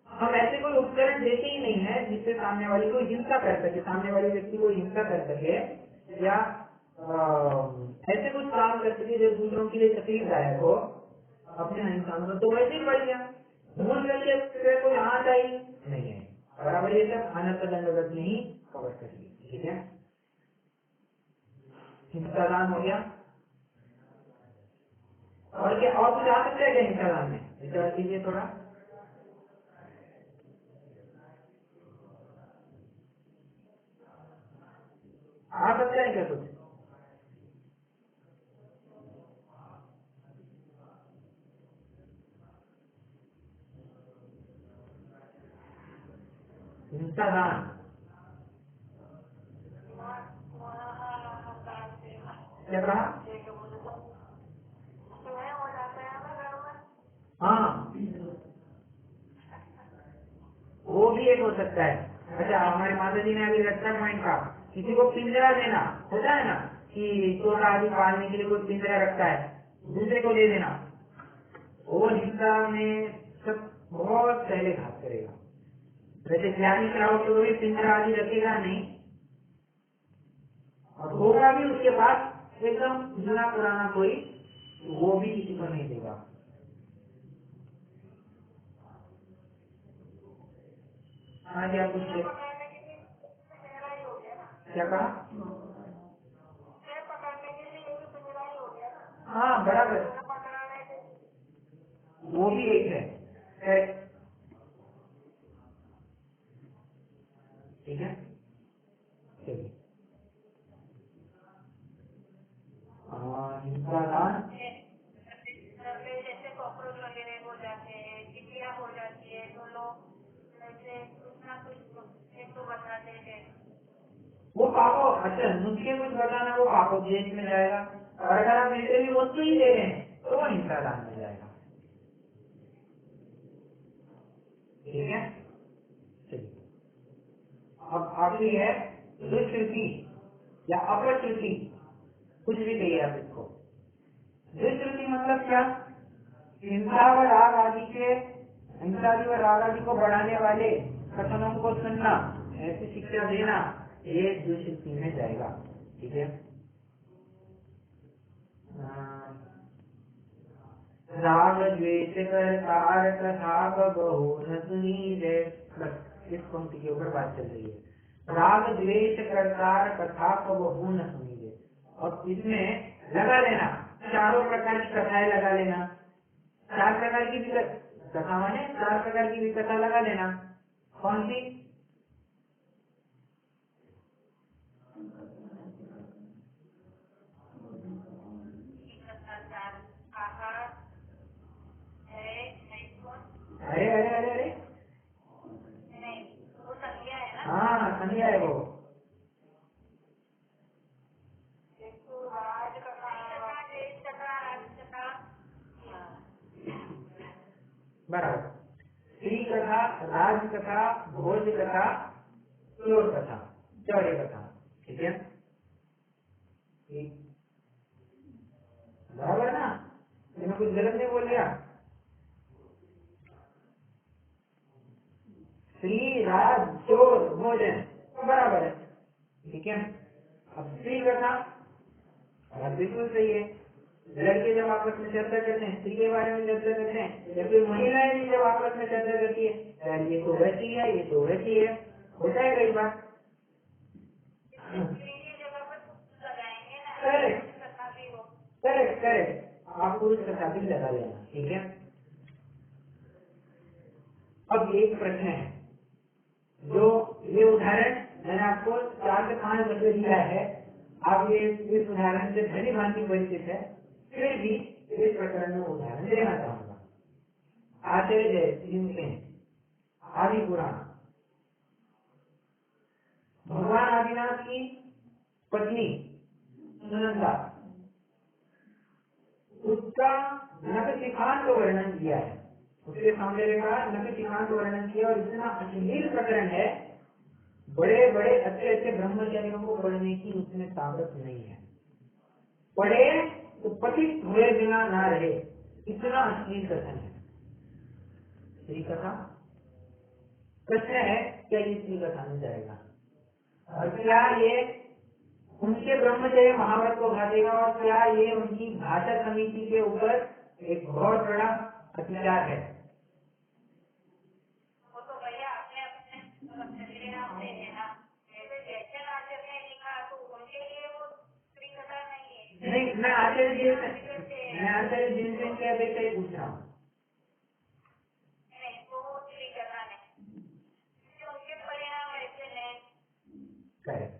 हम ऐसे कोई उपकरण देते ही नहीं है जिससे सामने वाली को हिंसा कर सके, सामने वाले व्यक्ति को हिंसा कर सके, या ऐसे कुछ काम कर सके जो दूसरों के लिए तकलीफदायक हो अपने अहिंसा में। तो वैसे ही बढ़ गया, मूल व्यक्ति कोई हाथ आई नहीं है, बराबर ये सब अनर्थ दंडवत में ही कवर कर लिया। ठीक है, हिंसा दान हो गया। और क्या और कुछ आ सकता है क्या हिंसा दान में? विचार कीजिए थोड़ा। आ सकता है क्या कुछ? हिंसा दान क्या कहा? हाँ, वो भी एक हो सकता है। अच्छा, हमारी माता जी ने अभी रक्षा पॉइंट का, किसी को पिंजरा देना होता है ना, कि तोता आदि पालने के लिए कोई पिंजरा रखता है, दूसरे को दे देना, वो हिंसा में सब बहुत पहले घात करेगा। वैसे ज्ञानी श्रावक तो भी पिंजरा आदि रखेगा नहीं, और होगा भी उसके पास एकदम जुना पुराना कोई, वो भी किसी को नहीं देगा। हाँ जी, आप कुछ क्या कहा? पकड़ने के लिए भी पिंजरा ही हो गया ना। हाँ बराबर, पकड़ने के वो भी एक है। ठीक है, चलिए। हिंसा दान में जैसे कॉकरोच वगैरह हो जाते हैं, चिड़िया हो जाती है, तो लोग ऐसे कुछ ना कुछ तो बताते हैं। वो पापो, अच्छा नुस्खे कुछ बताना, वो पापोपदेश में जाएगा। और अगर आप नेचुरली वस्तु ही दे रहे हैं तो वो हिंसा दान में जाएगा। ठीक है, चलिए। अब आखिरी है दुष्कृति या अपश्रुति, कुछ भी कहिए आप इसको। दुष्कृति मतलब क्या? हिंसा व राग आदि को बढ़ाने वाले कथनों को सुनना, ऐसी शिक्षा देना, ये द्विशिक्षी में जाएगा। ठीक है। राग द्वेष करतार कथा बहु न सुनीरे, बस इस पंक्ति के ऊपर बात चल रही है। राग द्वेष करतार कथा बहु न सुनीरे, और इसमें लगा लेना चारों प्रकार की कथाएं लगा लेना, 4 प्रकार की भी कथा माने 4 प्रकार की भी कथा लगा लेना। कौन सी? अरे अरे अरे अरे, नहीं, वो संज्ञा है ना। हाँ संज्ञा है वो। बराबर। स्त्री कथा, राज कथा, भोज कथा, चोर कथा, चौर्य कथा। ठीक है, बराबर ना? मैंने कुछ गलत नहीं बोल दिया? स्त्री, राज, चोर, भोजन, बराबर है। ठीक है। अब स्त्री कथा बिल्कुल सही है। लड़के जब आपस में चर्चा करते हैं, स्त्री के बारे में चर्चा करते हैं, या फिर महिलाएं भी जब आपस में चर्चा करती है, यार ये तो वैसी है, ये तो वैसी है, होता है कई बार। करेक्ट करेक्ट करेक्ट, आप पुरुष कथा भी लगा लेना। ठीक है। अब एक प्रश्न है, जो ये उदाहरण मैंने आपको 4 से 5 दफे दिया है, आप ये इस उदाहरण से भली भांति परिचित है, फिर भी इस प्रकरण में उदाहरण देना चाहूंगा। आचार्य जयसिंह सिंह, आदि पुराण। भगवान आदिनाथ की पत्नी सुनंदा, उसका नखशिखांत वर्णन किया है, उसके सौंदर्य का नखशिखांत वर्णन किया, और इतना अश्लील प्रकरण है, बड़े बड़े अच्छे अच्छे ब्रह्मचारियों को पढ़ने की उसमें ताकत नहीं है। पढ़े तो पतित हुए बिना ना रहे, इतना अश्लील कथन है। स्त्री कथा, प्रश्न है क्या ये स्त्री कथा में जाएगा, और क्या ये उनके ब्रह्मचर्य महाव्रत को घाटेगा, और क्या ये उनकी भाषा समिति के ऊपर एक बहुत बड़ा अत्याचार है। वो तो भैया अपने अपने परिणाम से है ना। जैसे आचार्य ने लिखा तो उनके लिए वो स्त्री कथा नहीं है। नहीं, मैं आचार्य जी की अपेक्षा ही पूछ रहा हूँ। नहीं, तो वो स्त्री कथा नहीं, उनके परिणाम ऐसे नहीं। करेक्ट।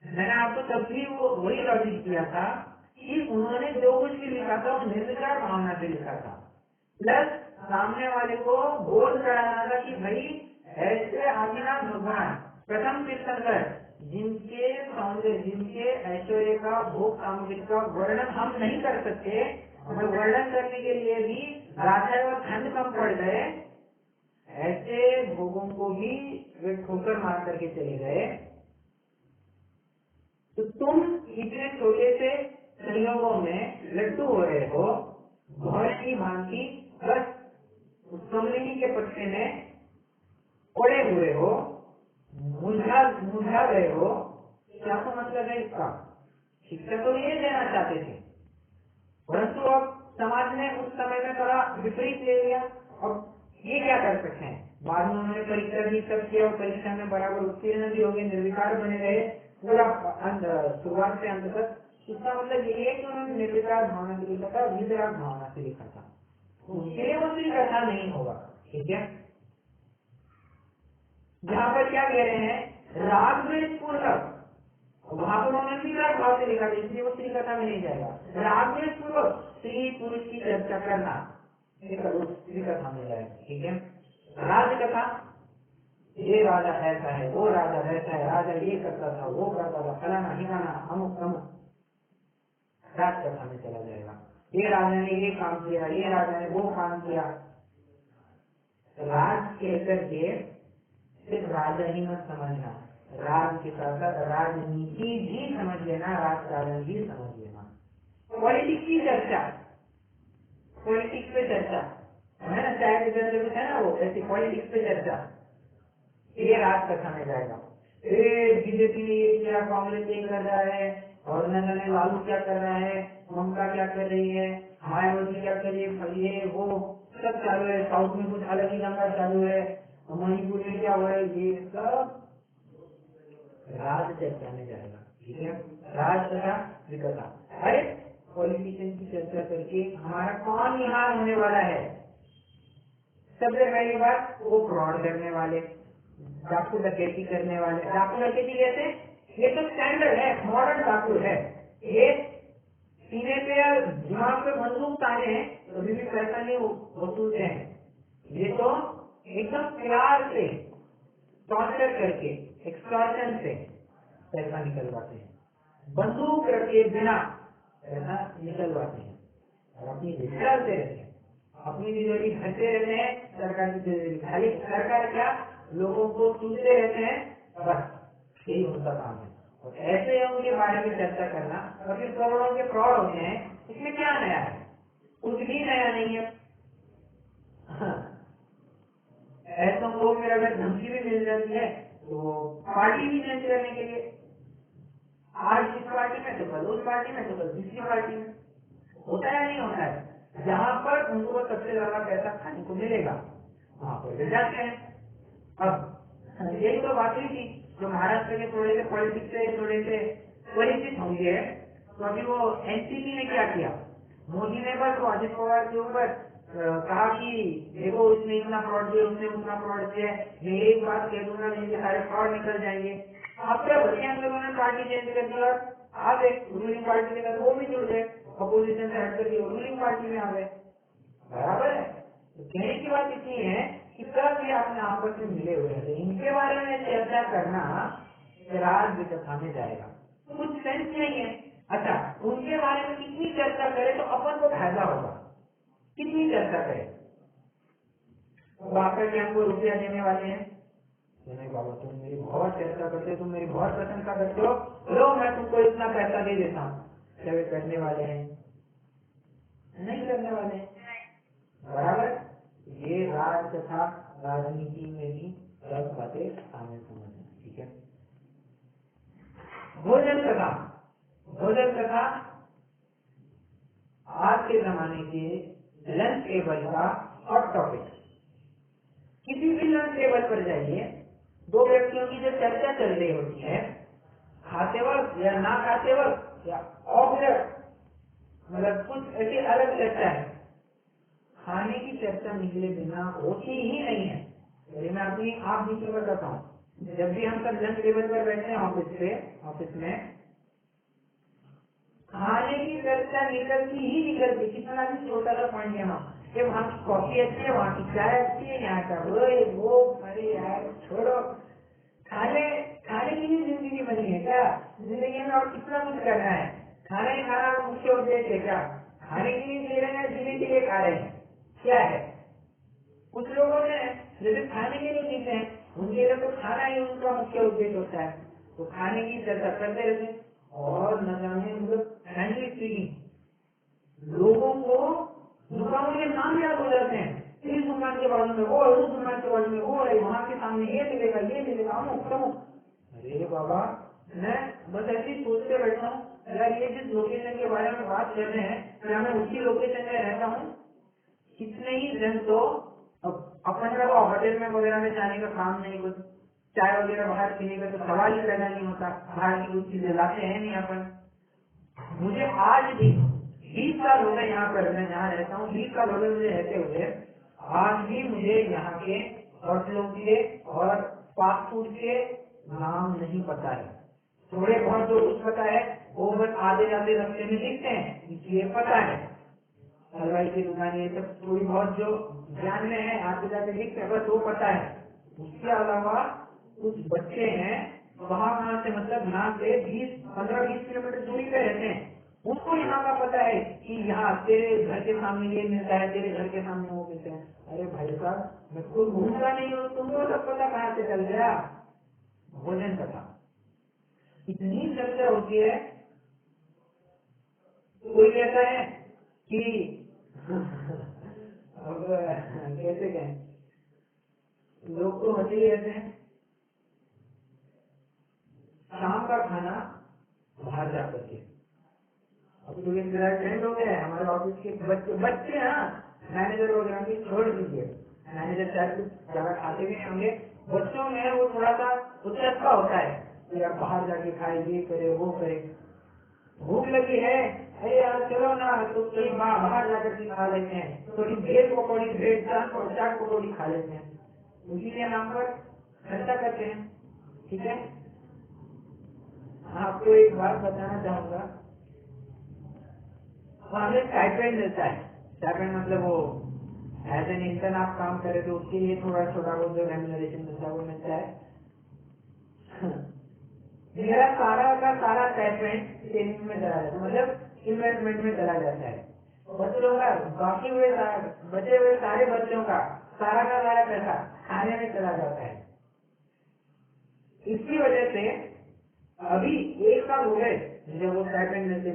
मैंने आपको तब भी वही लॉजिक दिया था कि उन्होंने जो कुछ भी लिखा था वो निर्विचार भावना से लिखा था, प्लस सामने वाले को बोध कराना था कि भाई ऐसे आदिनाथ भगवान प्रथम तीर्थंकर, जिनके सौंदर्य, जिनके ऐश्वर्य का, भोग सामग्री का वर्णन हम नहीं कर सकते, हमें वर्णन करने के लिए भी राजा और धन कम पड़ गए, ऐसे भोगों को भी वे ठोकर मार करके चले गए। तो तुम इतने छोटे से संयोगों में लट्टू हो रहे हो, भौरे की भांति बस उस कमलिनी के पत्ते में पड़े हुए हो, मुरझा गए हो। क्या तो मतलब है इसका? शिक्षा तो ये देना चाहते थे, परंतु अब समाज ने उस समय में थोड़ा विपरीत ले लिया। अब ये क्या कर सकते हैं? बाद में उन्होंने परीक्षा भी सब किया, और परीक्षा में बराबर उत्तीर्ण भी हो गए, निर्विकार बने रहे पूरा शुरुआत से अंत तक। इसका मतलब यही है कि उन्होंने निर्विकार भावना से लिखा था, वितराग भावना से लिखा था, उसके लिए वो स्त्री कथा नहीं होगा। ठीक है। जहाँ पर क्या कह रहे हैं, राग द्वेष पूर्वक, वहां पर उन्होंने वितराग भाव से लिखा था, इसलिए वो स्त्री कथा में नहीं जाएगा। राग द्वेष पूर्वक स्त्री पुरुष की चर्चा करना स्त्री कथा में जाएगा। ठीक है। राज कथा, ये राजा ऐसा है, वो राजा वैसा है, राजा ये करता था, वो करता था, फलाना ठिकाना, अमुक अमुक, राज कथा में चला जाएगा। ये राजा ने ये काम किया, ये राजा ने वो काम किया। राज कहकर के सिर्फ राजा ही मत समझना, राज के साथ साथ राजनीति भी समझ लेना, राजकारण भी समझ लेना। पॉलिटिक्स की चर्चा, पॉलिटिक्स पे चर्चा है ना, चाय पे चर्चा है ना, वो ऐसी पॉलिटिक्स पे चर्चा, ये राज कथा में जाएगा। बीजेपी ने ये किया, कांग्रेस ये कर रहा है, और न लालू क्या कर रहा है, ममता क्या कर रही है, मायावती क्या कर रही है, ये वो सब चालू है। साउथ में कुछ अलग ही दंगा चालू है, मणिपुर में क्या हो रहा है, ये सब राज चर्चा में जाएगा। ठीक है, राज तथा विकथा। अरे पॉलिटिशियन की चर्चा करके हमारा कौन यहाँ होने वाला है? सबसे पहली बात, वो फ्रॉड करने वाले, डाकू डकैती करने वाले। डाकू डकैती कैसे? ये तो स्टैंडर्ड है, मॉडर्न डाकू है। ये सीने पे या दिमाग पे बंदूक ताने हैं, कभी भी पैसा नहीं वसूलते हैं। ये तो एकदम प्यार से, टॉर्चर करके, एक्सटॉर्शन से पैसा निकलवाते हैं, बंदूक रखे बिना पैसा निकलवाते हैं, और अपनी विचार से रहते हैं, अपनी तिजोरी भरते रहते हैं, सरकार की तिजोरी खाली। सरकार क्या, लोगों को चूसते रहते हैं, बस यही उनका काम है। और ऐसे उनके बारे में चर्चा करना, और फिर करोड़ों के फ्रॉड होते हैं, इसमें क्या नया है? कुछ भी नया नहीं है। ऐसा को फिर अगर धमकी भी मिल जाती है तो पार्टी भी चेंज करने के लिए, आज इस पार्टी में तो कल उस पार्टी में तो कल तीसरी पार्टी में, होता है नहीं होता है? जहाँ पर उनको सबसे ज्यादा पैसा खाने को मिलेगा वहाँ पर वे जाते हैं। अब यही तो बात हुई थी, जो महाराष्ट्र के थोड़े से पॉलिटिक्स से थोड़े से परिचित होंगे, तो अभी वो एनसीपी ने क्या किया, मोदी ने बस वो अजित पवार के ऊपर कहा कि देखो उसने इतना फ्रॉड किया, उसने उतना फ्रॉड किया, मैं एक बात कह दूंगा इनके सारे फ्रॉड निकल जाएंगे। अब क्या बच्चे अंदर उन्होंने पार्टी चेंज कर दी और आ गए रूलिंग पार्टी के साथ, वो भी जुड़ गए, अपोजिशन से हट करके रूलिंग पार्टी में आ गए। बराबर है। तो कहने की बात इतनी है कि सब ये अपने आपस में मिले हुए हैं, इनके बारे में चर्चा करना राज विकथा में जाएगा, कुछ सेंस नहीं है। अच्छा, उनके बारे में कितनी चर्चा करे तो अपन को फायदा होगा, कितनी चर्चा करे? तो आपका क्या हमको रुपया देने वाले हैं? नहीं बाबा, तुम मेरी बहुत चर्चा करते हो, तुम मेरी बहुत प्रशंसा करते हो, लो मैं तुमको इतना पैसा दे देता हूँ। क्या वे करने वाले हैं? नहीं करने वाले हैं। बराबर। ये राज तथा राजनीति में भी सब बातें शामिल समझना। ठीक है। भोजन कथा, भोजन कथा आज के जमाने के लंच टेबल का हॉट टॉपिक। किसी भी लंच टेबल पर जाइए, दो व्यक्तियों की जो चर्चा चल रही होती है, खाते वक्त या ना खाते वक्त या ऑफ द, मतलब कुछ ऐसी अलग चर्चा है, खाने की चर्चा निकले बिना होती ही नहीं है। ये मैं अपनी आप बीच में बताता हूँ। जब भी हम सब लंच टेबल पर बैठते हैं ऑफिस में, खाने की चर्चा निकलती ही निकलती, कितना भी छोटा सा पॉइंट है, ये वहाँ की कॉफी अच्छी है, वहाँ की चाय अच्छी है, यहाँ का वो, अरे यार छोड़ो, खाने खाने की भी जिंदगी बनी है क्या? जिंदगी में और कितना कुछ करना है? खाना ही खाना मुख्य उद्देश्य है क्या? खाने के लिए जी रहे हैं, जीने के लिए खा रहे हैं, क्या है? कुछ लोगों ने जैसे खाने के लिए जीते हैं, उनके लिए तो खाना ही उनका मुख्य उद्देश्य होता है, तो खाने की चर्चा करते रहते हैं। और न जाने मतलब फ्रेंडली स्पीकिंग, लोगों को दुकानों के नाम याद हो जाते हैं, इस दुकान के बाजू में वो, उस दुकान के बाजू में वो है, वहाँ के सामने ये मिलेगा अमुक तमुक। अरे बाबा, मैं बस ऐसे ही सोचते बैठा हूँ, यार ये जिस लोकेशन के बारे में बात कर रहे हैं, क्या मैं उसी लोकेशन में रहता हूँ? कितने ही जन तो अपन का होटल में वगैरह में जाने का काम नहीं, कुछ चाय वगैरह बाहर पीने का तो सवाल ही पैदा नहीं होता, बाहर की कुछ चीजें लाते हैं नहीं अपन। मुझे आज भी 20 साल हो गए यहाँ पर, मैं यहाँ रहता हूँ, 20 साल हो गए मुझे रहते हुए, आज भी मुझे यहाँ के होटलों के और फास्ट फूड के नाम नहीं पता है। थोड़े बहुत जो कुछ पता है वो बस आधे आधे रास्ते में दिखते हैं, ये पता है, हलवाई की दुकान ये सब थोड़ी बहुत जो ज्ञान में है आते जाते दिखते हैं, बस वो पता है। उसके अलावा कुछ बच्चे हैं वहाँ कहाँ से, मतलब यहाँ से 15-20 किलोमीटर दूरी पे रहते हैं, उनको यहाँ का पता है कि यहाँ तेरे घर के सामने ये मिलता है, तेरे घर के सामने वो मिलते हैं। अरे भाई साहब, मैं तो घूमता नहीं हूँ, तुमको सब पता कहाँ से चल गया? भोजन कथा इतनी चर्चा होती है, कोई कहता है कि अब कैसे कहें, लोग तो होते ही रहते हैं, शाम का खाना बाहर जा करके। अब तो ये मेरा ट्रेंड हो गया है, हमारे ऑफिस के बच्चे हाँ मैनेजर वगैरह की छोड़ दीजिए, मैनेजर शायद कुछ ज्यादा खाते भी नहीं होंगे, बच्चों में वो थोड़ा सा उत्साह होता है कि यार बाहर जाके खाए, ये करे वो करे, भूख लगी है, अरे यार चलो ना तो कहीं बाहर जाकर के खा लेते हैं, थोड़ी भेल पकौड़ी, ब्रेड चाट पकौड़ी खा लेते हैं, उसी के नाम पर खर्चा करते हैं। ठीक है, आपको एक बात बताना चाहूंगा, हमें स्टाइपेंड मिलता है, स्टाइपेंड मतलब वो एज एन इंटर्न आप काम करे तो उसके लिए थोड़ा छोटा बहुत जो रेम्यूनरेशन मिलता है वो मिलता है। मेरा सारा का सारा स्टाइपेंड सेविंग में चला जाता है, मतलब इन्वेस्टमेंट में चला जाता है। बच्चों का बाकी हुए बचे हुए सारे बच्चों का सारा पैसा खाने में चला जाता है। इसकी वजह से अभी 1 साल हो गए मुझे वो स्टाइपेंड मिलते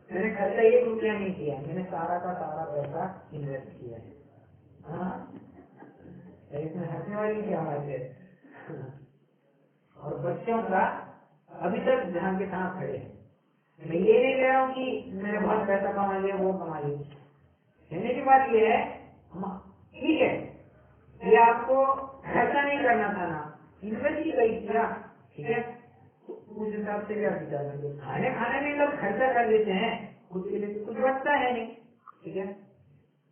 मैंने खर्चा 1 रुपया नहीं किया, मैंने सारा का सारा पैसा इन्वेस्ट किया है। हाँ, इसमें हंसने वाली क्या बात है। और बच्चों का अभी तक जहाँ के तहाँ खड़े हैं। मैं ये नहीं कह रहा हूँ कि मैंने बहुत पैसा कमा लिया वो कमा लिया, कहने की बात ये है ठीक है, ये आपको खर्चा नहीं करना था ना, इन्वेस्ट ही करी थी ना, ठीक है, उस हिसाब से भी आप विचार करिए। खाने में लोग खर्चा कर देते हैं, खुद के लिए कुछ बचता है नहीं। ठीक है,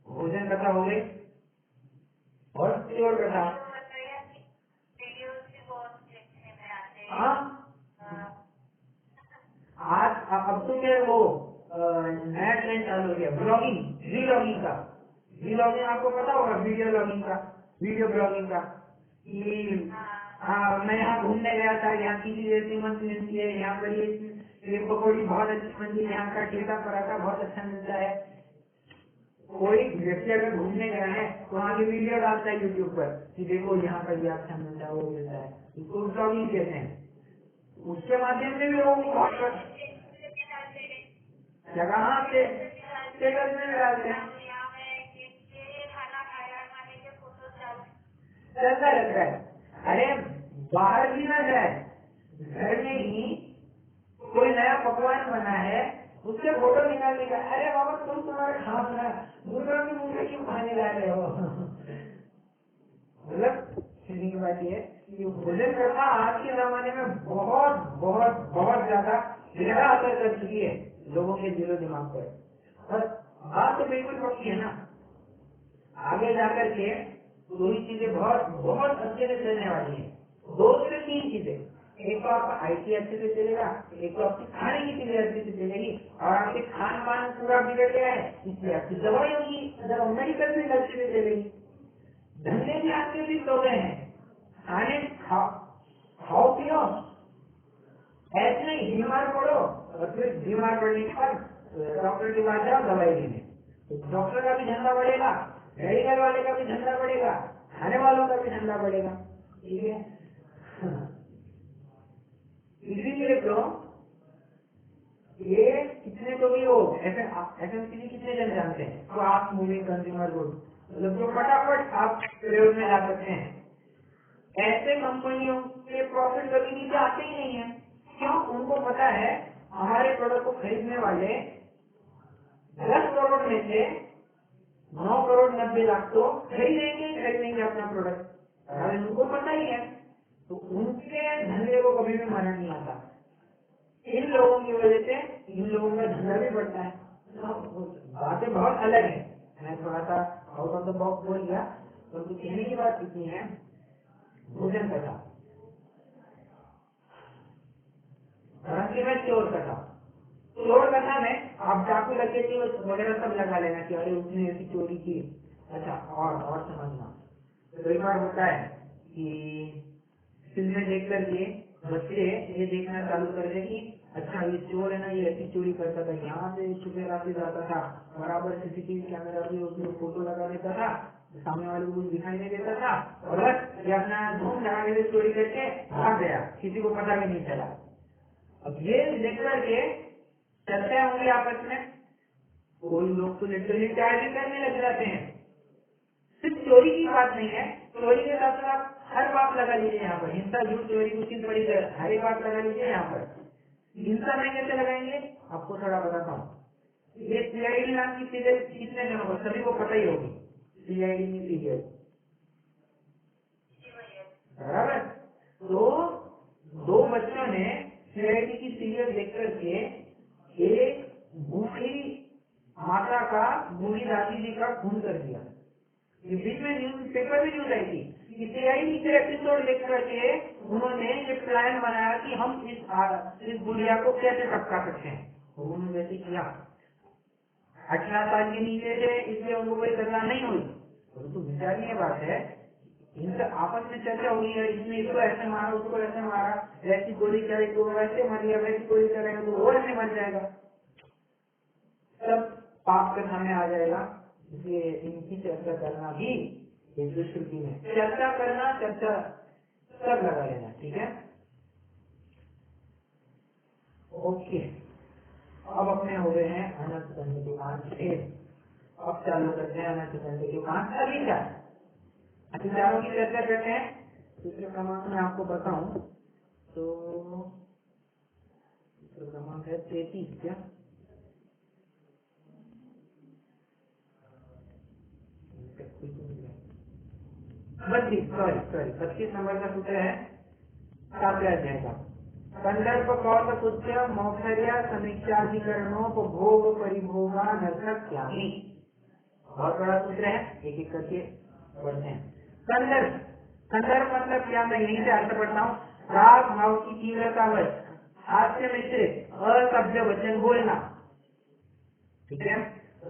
भोजन कथा हो गई और और कथा। हाँ, आज अब तो क्या वो नया ट्रेंड चालू हो गया ब्लॉगिंग, वीलॉगिंग का। वीलॉगिंग आपको पता होगा, वीडियो लॉगिंग का, वीडियो ब्लॉगिंग का, कि मैं यहाँ घूमने गया था, यहाँ की चीज ऐसी मिलती है, यहाँ पर ये पकौड़ी बहुत अच्छी बनती है, यहाँ का ठेका पराठा बहुत अच्छा मिलता है। कोई व्यक्ति अगर घूमने गया है तो वहाँ की वीडियो डालता है यूट्यूब पर कि देखो यहाँ का ये अच्छा मिलता है, वो मिलता है, इसको ब्लॉगिंग कहते हैं। उसके माध्यम से भी लोगों को बहुत जगह स्टेटस में भी डालते हैं, चलता रहता है। अरे बाहर भी ना जाए, घर में ही कोई नया पकवान बना है, उससे फोटो निकालने का, अरे बाबा तुम्हारा खाना बना दूसरों के मुंह में क्यों खाने जा रहे हो। मतलब सीधी की बात ये कि भोजन कथा आज के जमाने में बहुत बहुत बहुत ज्यादा गहरा असर कर चुकी है लोगों के दिलो दिमाग पर। और बात तो बिल्कुल पक्की है ना, आगे जाकर के दो ही चीजें बहुत बहुत अच्छे से चलने वाली है, 2 से 3 चीजें। एक तो आपका आईटी अच्छे से चलेगा, एक तो आपकी खाने की चीजें अच्छे से चलेगी, और आपके खान पान पूरा बिगड़ गया है इसलिए आपकी दवाइयों की मेडिकल भी अच्छे से चलेगी। धंधे भी आपके भी हो गए हैं, खाने खाओ पियो, ऐसे नहीं बीमार पड़ो और फिर बीमार पड़ने के बाद डॉक्टर के पास जाओ दवाई लेने, तो डॉक्टर का भी धंधा बढ़ेगा, मेडिकल वाले का भी धंधा बढ़ेगा, खाने वालों का भी धंधा बढ़ेगा। ठीक है, इसीलिए तो ये कितने तो भी हो FMCG कितने जन जानते हैं, तो आप मूविंग कंज्यूमर गुड, मतलब जो फटाफट आप प्रयोग में ला सकते हैं। ऐसे कंपनियों के प्रॉफिट कभी नीचे आते ही नहीं है, क्यों? उनको पता है हमारे प्रोडक्ट को खरीदने वाले 10 करोड़ में से 9 करोड़ 90 लाख तो खरीदेंगे अपना प्रोडक्ट, अगर उनको पता ही है तो उनके धंधे को कभी भी मरण नहीं आता। इन लोगों की वजह से इन लोगों का धंधा भी बढ़ता है। बातें बहुत अलग है, मैं थोड़ा सा आउट ऑफ द बॉक्स बोल गया, तो कहने की बात कितनी है, भोजन कथा और अंतिम में चोर कथा। चोर कथा में आप चाकू डकैती वगैरह सब लगा लेना कि अरे उसने ऐसी चोरी की। अच्छा, और समझना, कई बार होता है कि फिल्में देख करके बच्चे ये देखना चालू कर दे कि अच्छा ये चोर है ना, ये ऐसी चोरी करता था, यहाँ से छुपे रास्ते जाता था, बराबर सीसीटीवी कैमरा भी उसमें फोटो लगा देता था, सामने वाले को कुछ दिखाई नहीं देता था, और बस ये अपना धूम लगा के चोरी करके भाग गया, किसी को पता भी नहीं चला। अब ये देख करके चर्चा होंगी आपस में, कोई लोग तो लिटरली प्यार भी करने लग जाते हैं। सिर्फ चोरी की बात नहीं है, चोरी के साथ साथ आप हर बात लगा लीजिए यहाँ पर, हिंसा, झूठ, चोरी, कुछ बड़ी हर एक बात लगा लीजिए यहाँ पर। हिंसा में कैसे लगाएंगे आपको थोड़ा बताता हूँ। ये सीआईडी नाम की सीरियल कितने जनों को सभी को पता ही होगी, सीआईडी की सीरियल, बराबर। तो दो बच्चों ने सीआईडी की सीरियल देख करके एक बूढ़ी माता का, बूढ़ी दादी जी का खून कर दिया। ये बीच में न्यूज पेपर में न्यूज आई थी कि सीआईडी के एपिसोड देख करके उन्होंने ये प्लान बनाया कि हम इस बुढ़िया को कैसे टपका सकते हैं। उन्होंने वैसे किया। 18 साल के नीचे थे इसलिए उनको कोई सजा नहीं हुई। तो विचारणीय बात है, इनका आपस में चर्चा हुई है, इसने इसको ऐसे मारा, उसको ऐसे मारा, ऐसी गोली चलाई तो वैसे मर गया, वैसी गोली चलाएगा तो वो ऐसे मर जाएगा, सब पाप के सामने आ जाएगा। इसलिए इनकी चर्चा करना भी एक दुष्कृति में, चर्चा करना, चर्चा सब लगा लेना, ठीक है। ओके, अब अपने हो गए हैं अनंत दंड के 5 भेद। अब चालू करते हैं अनंत दंड के 5 अधिकार। अधिकारों की चर्चा करते हैं। दूसरे क्रमांक में आपको बताऊं तो दूसरा क्रमांक है 33, क्या 32 नंबर का सूत्र है 7वें अध्याय का। संदर्भ कौन सूत्र मौखर्य समीक्षाधिकरणोपभोग परिभोगा नरसत्यामी। बहुत बड़ा सूत्र है, एक एक करके पढ़ते हैं। संदर्भ, संदर्भ मतलब क्या, मैं यहीं से अर्थ पढ़ता हूँ। राग भाव की तीव्रता वश हास्य मिश्रित असभ्य वचन बोलना, ठीक है।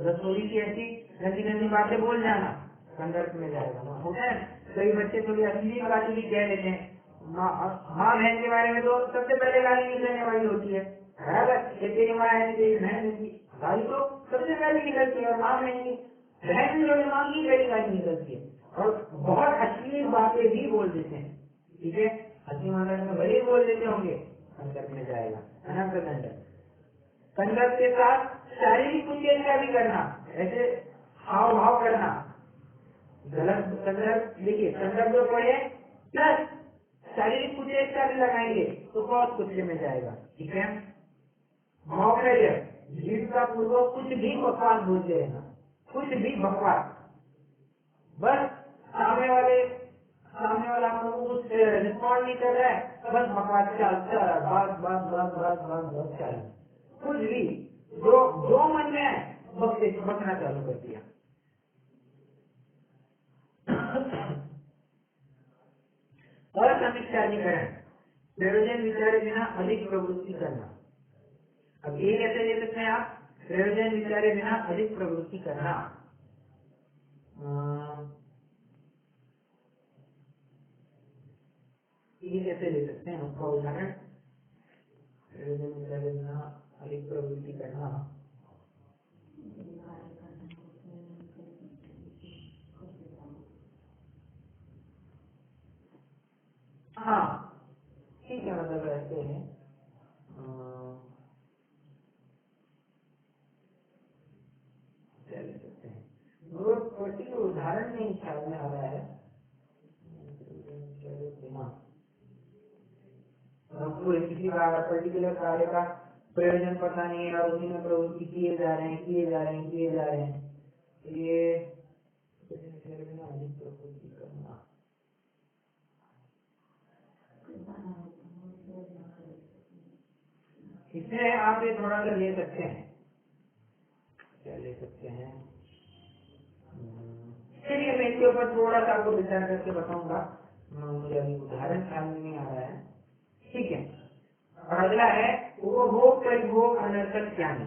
रसोई की ऐसी गंदी गंदी बातें बोल जाना संदर्भ में जाएगा। होता है कई बच्चे थोड़ी अश्लील बातें भी कह लेते हैं। माँ बहन के बारे में तो सबसे पहले गाली निकलने वाली होती है, बराबर। तेरी माँ है, तेरी बहन है, गाली तो सबसे पहले निकलती है। और माँ बहन की, बहन जो माँ की पहली गाली निकलती है। और बहुत अश्लील बातें भी बोल देते हैं, ठीक है। हंसी मजाक में भले ही बोल देते होंगे, संदर्भ में जाएगा अनंत दंड। संदर्भ के साथ शारीरिक उत्तेजना भी करना, ऐसे हाव भाव करना, गलत संदर्भ। देखिए संदर्भ जो पढ़े प्लस शारीरिक उत्तेजना भी लगाएंगे तो बहुत कुछ में जाएगा, ठीक है। मौखर्य, जीविका पूर्वक कुछ भी बकवास बोलते रहना, कुछ भी बकवास, बस सामने वाला हम लोग कुछ रिस्पॉन्ड नहीं कर रहा है, बस बकवास चलता रहा, बस बस बस बस बस बस चालू, कुछ भी जो मन में है बकना चालू कर दिया। असमीक्षाधिकरण, प्रयोजन विचारे बिना अधिक प्रवृत्ति करना। अब ये कैसे ले सकते हैं आप, प्रयोजन विचारे बिना अधिक प्रवृत्ति करना। ये कैसे ले सकते हैं उसका उदाहरण, प्रयोजन विचारे बिना अधिक प्रवृत्ति करना। हाँ ठीक है, मतलब ऐसे है, क्या ले सकते हैं, वो पर्टिकुलर उदाहरण नहीं ख्याल में आ रहा है। कोई किसी पर्टिकुलर कार्य का प्रयोजन पता नहीं है और उसी में प्रवृत्ति किए जा रहे हैं, ये अधिक प्रवृत्ति करना। इसमें आप ये थोड़ा सा ले सकते हैं, क्या ले सकते हैं, चलिए मैं इसके ऊपर थोड़ा सा आपको विचार करके बताऊंगा, मुझे अभी उदाहरण ख्याल में नहीं आ रहा है, ठीक है। और अगला है उपभोग परिभोग अनर्थक ज्ञान।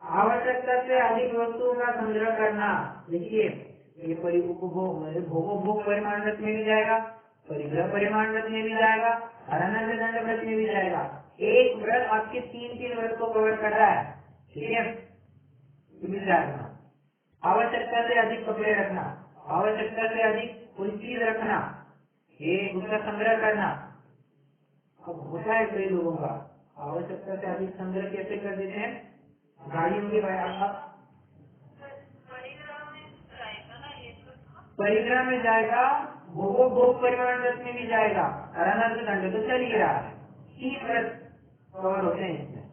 आवश्यकता से अधिक वस्तुओं का संग्रह करना। देखिए ये उपभोग भोगोभोग परिमाण व्रत में भी जाएगा, परिग्रह परिमाण व्रत में भी जाएगा और अनंत दंड व्रत में भी जाएगा। एक व्रत आपके 3 व्रत को कवर कर रहा है, ठीक है। विचार करना, आवश्यकता से अधिक कपड़े रखना, आवश्यकता से अधिक कोई चीज रखना, ये उसका संग्रह करना। अब होता है कई लोगों का आवश्यकता से अधिक संग्रह कैसे कर देते हैं, गाड़ियों के परिग्रह में जाएगा, वो भोग परिमाण रस में भी जाएगा और अनर्थ दंड तो चल ही रहा है। 3 व्रत कवर होते हैं इसमें।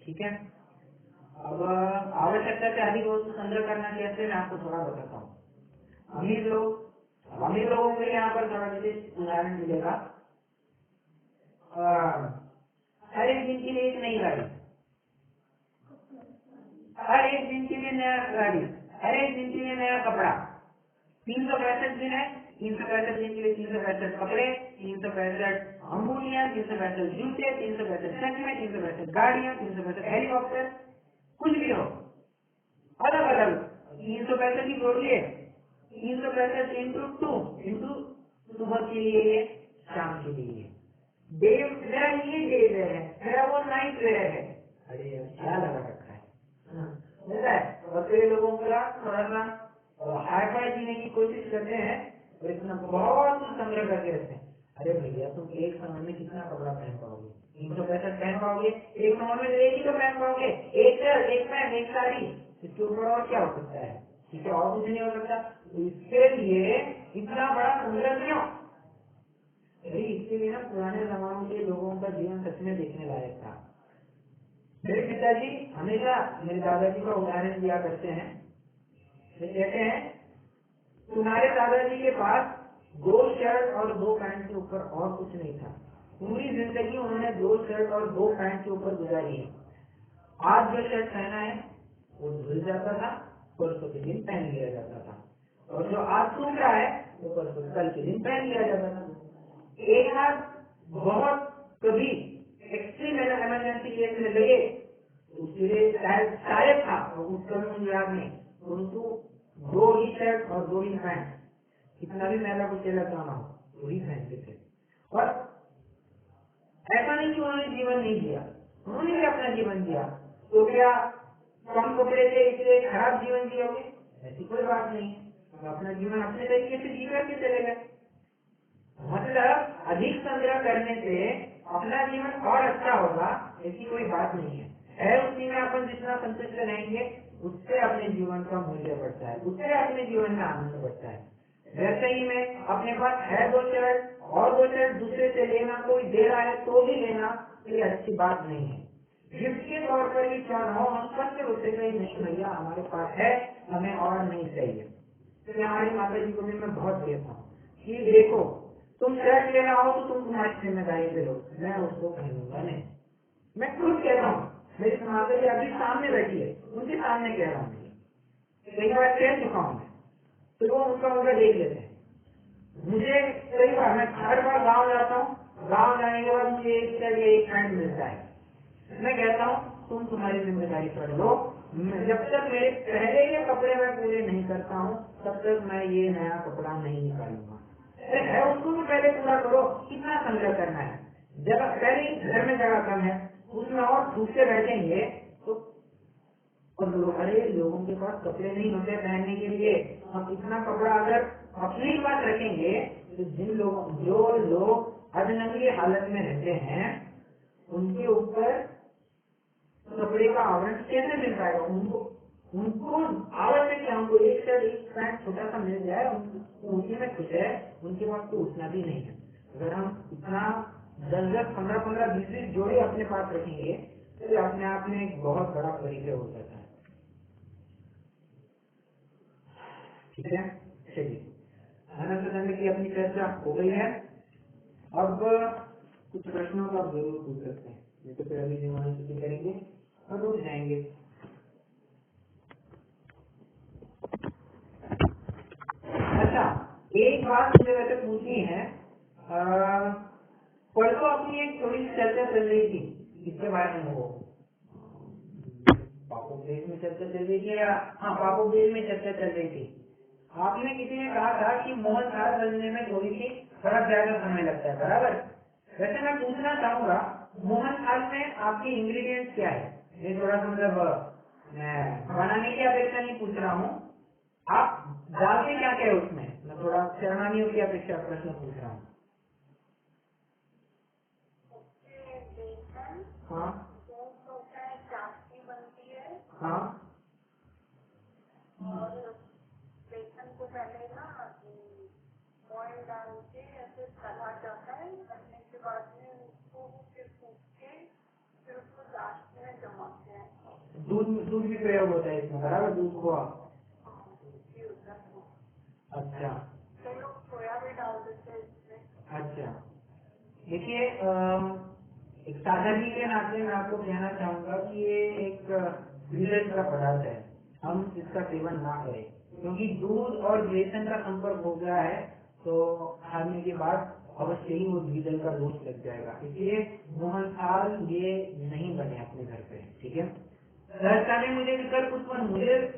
ठीक है। अब आवश्यकता से अधिक वस्तु संग्रह करना कैसे, मैं आपको थोड़ा बताता हूँ। अमीर लोगों के यहाँ पर थोड़ा विशेष उदाहरण मिलेगा। हर एक दिन के लिए एक नई गाड़ी, हर एक दिन के लिए नया गाड़ी, हर एक दिन के लिए नया कपड़ा। 365 दिन है, 365 दिन के लिए 365 कपड़े, 365 अंगुलियां, 365 जूते, 365 चश्मे, 365 गाड़ियां, 365 हेलीकॉप्टर, कुछ भी हो अलग अलग 365 ही जोड़िए। 365 इंटू 2 इंटू सुबह के लिए, शाम के लिए। डे मेरा ये डे वेयर है, मेरा वो नाइट वेयर है। अरे क्या लगा रखा है, होता है। और कई लोगों का थोड़ा सा हाई फाई जीने की कोशिश करते हैं और इतना बहुत कुछ संग्रह करके रखते हैं। अरे भैया तुम एक समय में कितना कपड़ा पहन पाओगे? 365 पहन पाओगे? एक समय में एक ही तो पहन पाओगे। एक शर्ट, एक पैंट, एक साड़ी, इसके ऊपर और क्या हो सकता है? ठीक है, और कुछ नहीं हो सकता। तो इसके लिए इतना बड़ा संग्रह क्यों? इसके लिए ना पुराने जमानों के लोगों का जीवन सच में देखने लायक था। मेरे पिताजी हमेशा मेरे दादाजी का उदाहरण दिया करते हैं। वे कहते हैं तुम्हारे दादाजी के पास 2 शर्ट और 2 पैंट के ऊपर और कुछ नहीं था। पूरी जिंदगी उन्होंने 2 शर्ट और 2 पैंट के ऊपर गुजारी है। आज जो शर्ट पहना है वो धुल जाता था, परसों के दिन पहन लिया जाता था, और जो आज सूख रहा है वो परसों कल के दिन पहन लिया जाता था। एक हाथ बहुत कभी एक्सट्रीम इमरजेंसी केस में लगे उसके लिए शायद था उस समय मुझे याद नहीं, परंतु 2 ही शर्ट और 2 ही पैंट, कितना भी मैला कुचेला क्यों ना हो वही पहनते थे। और ऐसा नहीं कि उन्होंने जीवन नहीं जिया, उन्होंने भी अपना जीवन जिया। तो क्या कम कपड़े थे इसलिए खराब जीवन जियोगे? ऐसी कोई बात नहीं है, तो अपना जीवन अपने तरीके से जी करके चले गए। मतलब अधिक संग्रह करने से अपना जीवन और अच्छा होगा ऐसी कोई बात नहीं है। उसी में अपन जितना संतुष्ट रहेंगे उससे अपने जीवन का मूल्य बढ़ता है, उससे अपने जीवन में आनंद बढ़ता है। वैसे ही में अपने पास है 2 शर्ट और 2 शर्ट दूसरे से लेना, कोई दे रहा है तो भी लेना, ये अच्छी बात नहीं है। गिफ्ट के तौर पर ही क्या हो, हम स्पष्ट रूप से कहीं नहीं भैया हमारे पास है, हमें और नहीं चाहिए। तो हमारी माता जी को भी मैं बहुत देता हूँ कि देखो तुम शर्ट लेना हो तो तुम तुम्हारी जिम्मेदारी पे लो, मैं उसको पहनूंगा नहीं। मैं खुद कह रहा हूँ, मेरी माता जी अभी सामने बैठी है, उनके सामने कह रहा हूँ। कई बार कह चुका हूँ मैं, तो वो उनका देख लेते हैं। मुझे कई बार मैं हर बार गाँव जाता हूँ, गाँव जाने के बाद मुझे एक शर्ट या एक पैंट मिलता है। मैं कहता हूँ तुम तुम्हारी जिम्मेदारी पर लो, जब तक मेरे पहले के कपड़े मैं पूरे नहीं करता हूँ तब तक मैं ये नया कपड़ा नहीं निकालूंगा। है उसको भी पहले पूरा करो। कितना संग्रह करना है? जगह पहले घर में जगह कम है, उसमें और भूखे बैठेंगे तो और अरे लोगों के पास कपड़े नहीं होते पहनने के लिए, हम इतना कपड़ा अगर अपने पास रखेंगे तो जो लोग अधनंगी हालत में रहते हैं उनके ऊपर कपड़े का आवरण कैसे मिल पाएगा? उनको आवश्यक है, हमको एक शर्ट एक पैंट छोटा सा मिल जाए, उसी में खुश है, उनके पास तो उतना भी नहीं है। अगर हम इतना 10-10, 15-15, 20-20 जोड़ी अपने पास रखेंगे तो अपने आप में एक बहुत बड़ा परिचय हो जाता है। ठीक है, चलिए अनंत दंड की अपनी चर्चा हो गई है। अब कुछ प्रश्नों का जरूर पूछ सकते हैं, नहीं तो फिर अभी जीवन करेंगे और रुक जाएंगे। अच्छा, एक बात मुझे वैसे पूछनी है, परसों अपनी एक थोड़ी चर्चा चल रही थी, इसके बारे में वो पापोपदेश में चर्चा चल रही थी, या हाँ पापोपदेश में चर्चा चल रही थी। आपने किसी ने कहा था कि मोहन थाल बनने में थोड़ी सी थोड़ा ज्यादा समय लगता है, बराबर? वैसे मैं पूछना चाहूंगा मोहन थाल में आपके इंग्रेडिएंट्स क्या है? ये थोड़ा सा मतलब मैं बनाने की अपेक्षा नहीं पूछ रहा हूँ, आप डालते क्या क्या है उसमें, मैं थोड़ा शरणानियों की अपेक्षा प्रश्न पूछ रहा हूँ। हाँ चाशनी बनती है हाँ और दूध भी प्रयोग होता है इसमें, बराबर, दूध खोआ। अच्छा खोया भी डाल देते हैं इसमें। अच्छा, देखिए एक साझा जी के नाते मैं आपको कहना चाहूंगा कि ये एक विषाक्त का पदार्थ है, हम इसका सेवन ना करें, क्योंकि दूध और बेसन का संपर्क हो गया है तो खाने के बाद अवश्य ही वो द्विदल का दोष लग जाएगा। इसलिए मोहनथाल ये नहीं बने अपने घर पे, ठीक है। सहजता में मुझे विकल्प उत्पन्न,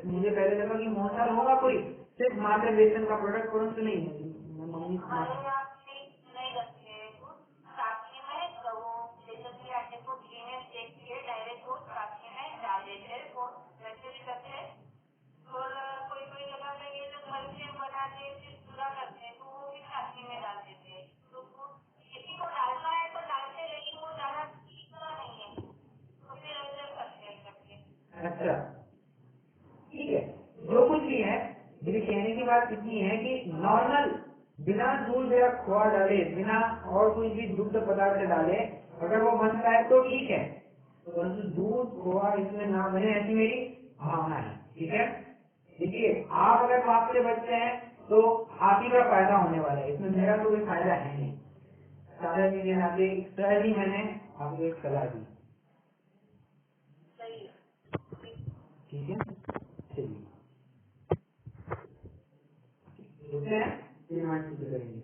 मुझे पहले लगा कि मोहनथाल होगा कोई सिर्फ मात्र बेसन का प्रोडक्ट, परंतु नहीं है। मम्मी हमारे यहाँ पे नहीं रखते हैं दूध, काटने में वो बेसन के आटे को घी में सेक के डायरेक्ट वो काटने में डाल देते हैं, वो वैसे भी करते हैं। और कोई कोई जगह पे ये लोग मलके बनाते हैं फिर पूरा करते हैं, तो वो भी काटने में डाल देते हैं। तो वो किसी को डालना है तो डालते हैं, लेकिन वो डालना इतना नहीं है, तो फिर ऐसे करते हैं करके। अच्छा ठीक है, जो कुछ भी है, मेरे कहने की बात इतनी है कि नॉर्मल बिना दूध या खोआ डाले, बिना और कोई भी दुग्ध पदार्थ डाले अगर वो बनता है तो ठीक है, परंतु दूध खोआ इसमें ना बने, ऐसी मेरी भावना है, ठीक है। देखिए आप अगर पाप से बचते हैं तो आप ही का फायदा होने वाला है, इसमें मेरा तो कोई फायदा है नहीं। सादा जी के नाते सहज ही मैंने आपको एक सलाह दी, सही है। ठीक है। चलिए, रुकते हैं, फिर हम आगे करेंगे।